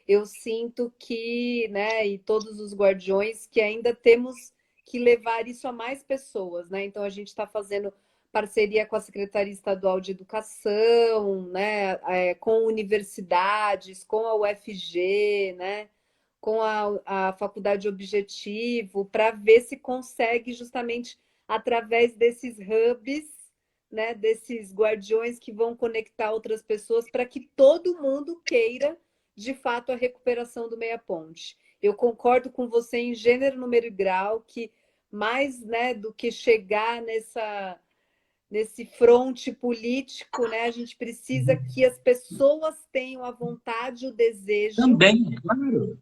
eu sinto que, né, e todos os guardiões, que ainda temos que levar isso a mais pessoas, né? Então a gente está fazendo parceria com a Secretaria Estadual de Educação, né, com universidades, com a UFG, né, com a Faculdade Objetivo, para ver se consegue justamente através desses hubs, né, desses guardiões que vão conectar outras pessoas para que todo mundo queira de fato a recuperação do Meia Ponte. Eu concordo com você em gênero, número e grau que mais, né, do que chegar nesse fronte político, né, a gente precisa que as pessoas tenham a vontade, o desejo, Também, claro.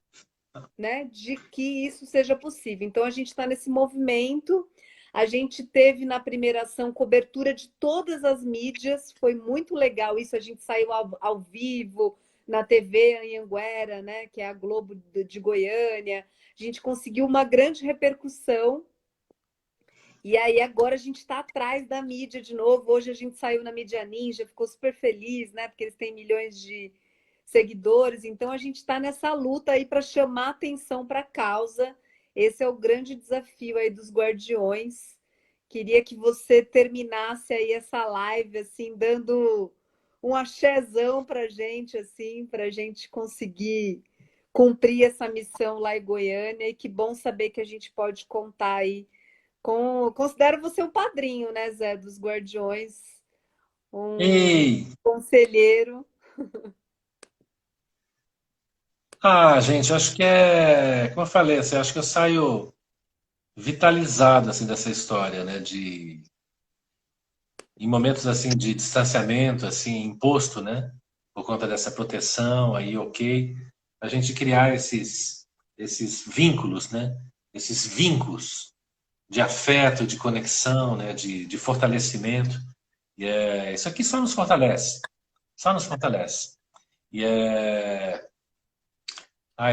né, de que isso seja possível. Então a gente está nesse movimento. A gente teve na primeira ação cobertura de todas as mídias, foi muito legal isso. A gente saiu ao vivo na TV Anhanguera, né, que é a Globo de Goiânia. A gente conseguiu uma grande repercussão. E aí agora a gente está atrás da mídia de novo. Hoje a gente saiu na mídia Ninja, ficou super feliz, né? Porque eles têm milhões de seguidores. Então a gente está nessa luta aí para chamar atenção para a causa. Esse é o grande desafio aí dos guardiões. Queria que você terminasse aí essa live assim, dando um axézão para gente, assim, para a gente conseguir cumprir essa missão lá em Goiânia. E que bom saber que a gente pode contar aí considero você um padrinho, né, Zé, dos Guardiões, um Ei! conselheiro. Ah, gente, acho que é, como eu falei, assim, acho que eu saio vitalizado assim dessa história, né, de em momentos assim de distanciamento, assim, imposto, né, por conta dessa proteção aí, ok, a gente criar esses vínculos, né, esses vínculos de afeto, de conexão, né, de fortalecimento. E isso aqui só nos fortalece, só nos fortalece. E eu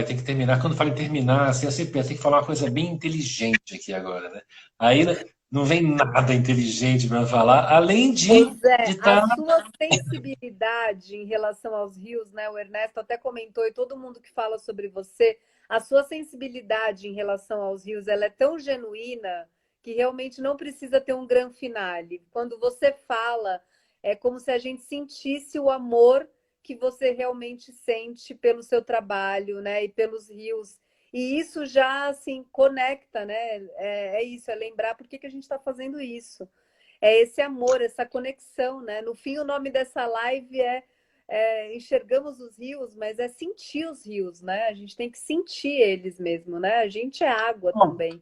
tenho que terminar. Quando eu falo em terminar, assim, eu sempre penso, tem que falar uma coisa bem inteligente aqui agora, né? Aí não vem nada inteligente para falar, além Ô, de Zé, a estar. sua sensibilidade em relação aos rios, né? O Ernesto até comentou, e todo mundo que fala sobre você, a sua sensibilidade em relação aos rios, ela é tão genuína que realmente não precisa ter um grande finale. Quando você fala, é como se a gente sentisse o amor que você realmente sente pelo seu trabalho, né? E pelos rios. E isso já, assim, conecta, né? É isso, é lembrar por que que a gente está fazendo isso. É esse amor, essa conexão, né? No fim, o nome dessa live enxergamos os rios, mas é sentir os rios, né? A gente tem que sentir eles mesmo, né? A gente é água Bom, também.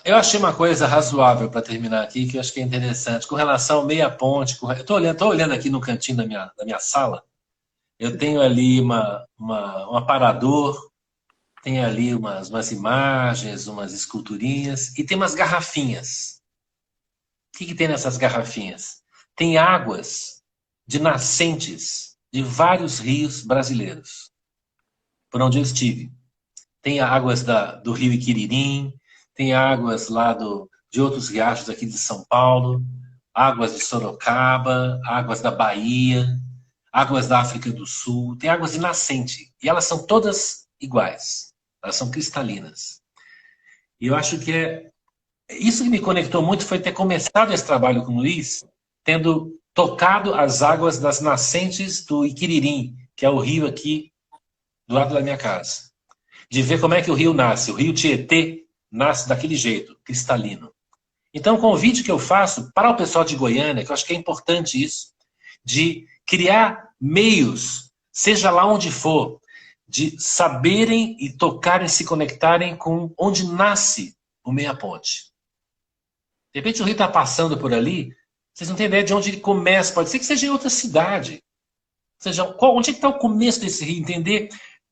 eu achei uma coisa razoável para terminar aqui, que eu acho que é interessante, com relação ao meia ponte. Eu tô olhando aqui no cantinho da minha sala, eu tenho ali um aparador, tem ali umas imagens, umas esculturinhas, e tem umas garrafinhas. O que que tem nessas garrafinhas? Tem águas de nascentes de vários rios brasileiros, por onde eu estive. Tem águas do rio Iquiririm, tem águas lá de outros riachos aqui de São Paulo, águas de Sorocaba, águas da Bahia, águas da África do Sul, tem águas de nascente. E elas são todas iguais. Elas são cristalinas. E eu acho que isso que me conectou muito foi ter começado esse trabalho com o Luiz, tendo tocado as águas das nascentes do Iquiririm, que é o rio aqui do lado da minha casa. De ver como é que o rio nasce. O rio Tietê nasce daquele jeito, cristalino. Então, o convite que eu faço para o pessoal de Goiânia, que eu acho que é importante isso, de criar meios, seja lá onde for, de saberem e tocarem, se conectarem com onde nasce o Meia Ponte. De repente o rio está passando por ali, vocês não têm ideia de onde ele começa. Pode ser que seja em outra cidade. Ou seja, onde é que está o começo desse rio?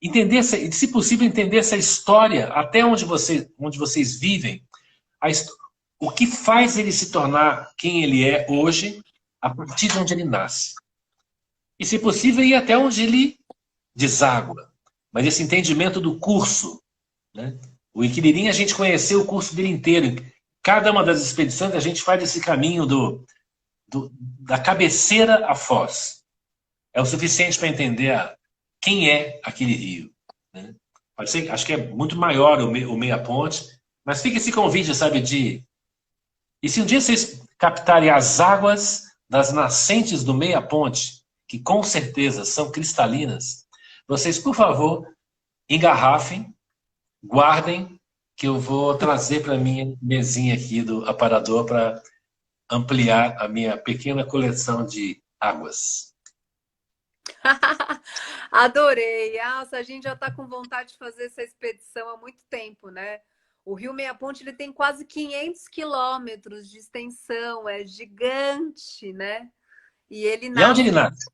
Entender se possível, entender essa história, até onde vocês vivem, o que faz ele se tornar quem ele é hoje, a partir de onde ele nasce. E, se possível, ir até onde ele deságua. Mas esse entendimento do curso, né? O Iquiririm, a gente conheceu o curso dele inteiro. Cada uma das expedições a gente faz esse caminho da cabeceira à foz. É o suficiente para entender quem é aquele rio. Né? Pode ser, acho que é muito maior o Meia Ponte, mas fica esse convite, sabe, de... E se um dia vocês captarem as águas das nascentes do Meia Ponte, que com certeza são cristalinas, vocês, por favor, engarrafem, guardem, que eu vou trazer para minha mesinha aqui do aparador para ampliar a minha pequena coleção de águas. Adorei. Nossa, a gente já está com vontade de fazer essa expedição há muito tempo, né? O Rio Meia Ponte ele tem quase 500 quilômetros de extensão, é gigante, né? E E onde ele nasce?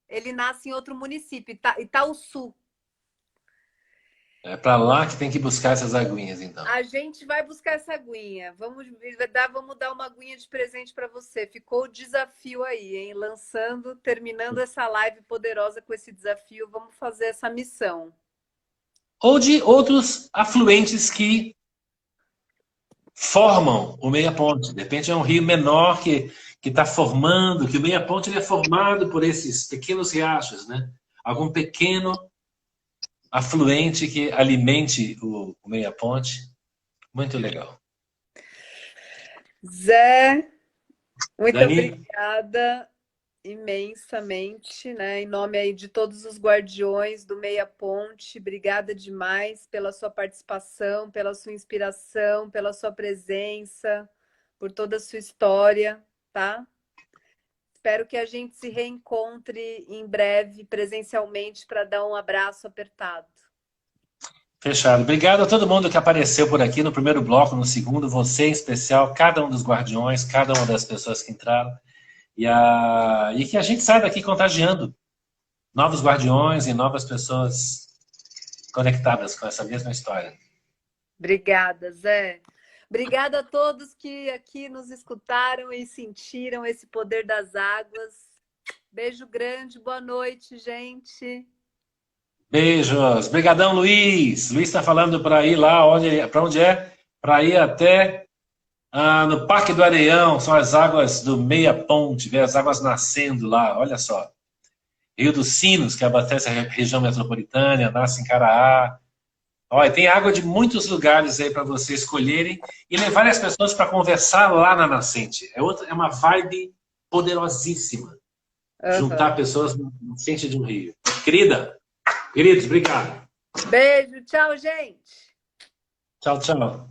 ele nasce em outro município, Itaúsu. É para lá que tem que buscar essas aguinhas, então. A gente vai buscar essa aguinha. Vamos dar uma aguinha de presente para você. Ficou o desafio aí, hein? Terminando essa live poderosa com esse desafio, vamos fazer essa missão. Ou de outros afluentes que formam o Meia Ponte. De repente é um rio menor que está formando, que o Meia Ponte ele é formado por esses pequenos riachos, né? Algum pequeno afluente que alimente o Meia Ponte. Muito legal. Zé, muito Dani, obrigada imensamente, né? Em nome aí de todos os guardiões do Meia Ponte, obrigada demais pela sua participação, pela sua inspiração, pela sua presença, por toda a sua história, tá? Espero que a gente se reencontre em breve presencialmente para dar um abraço apertado. fechado. Obrigado a todo mundo que apareceu por aqui no primeiro bloco, no segundo, você em especial, cada um dos guardiões, cada uma das pessoas que entraram. E que a gente saia daqui contagiando novos guardiões e novas pessoas conectadas com essa mesma história. Obrigada, Zé. Obrigada a todos que aqui nos escutaram e sentiram esse poder das águas. Beijo grande, boa noite, gente. Beijos. Obrigadão, Luiz. Luiz está falando para ir lá, para onde é? Para ir até no Parque do Areião. São as águas do Meia Ponte, ver as águas nascendo lá. Olha só. Rio dos Sinos, que abastece a região metropolitana, nasce em Caraá. Olha, tem água de muitos lugares aí para vocês escolherem e levarem as pessoas para conversar lá na nascente. É uma vibe poderosíssima. Juntar pessoas na nascente de um rio. Queridos, obrigado. Beijo, tchau, gente. Tchau, tchau.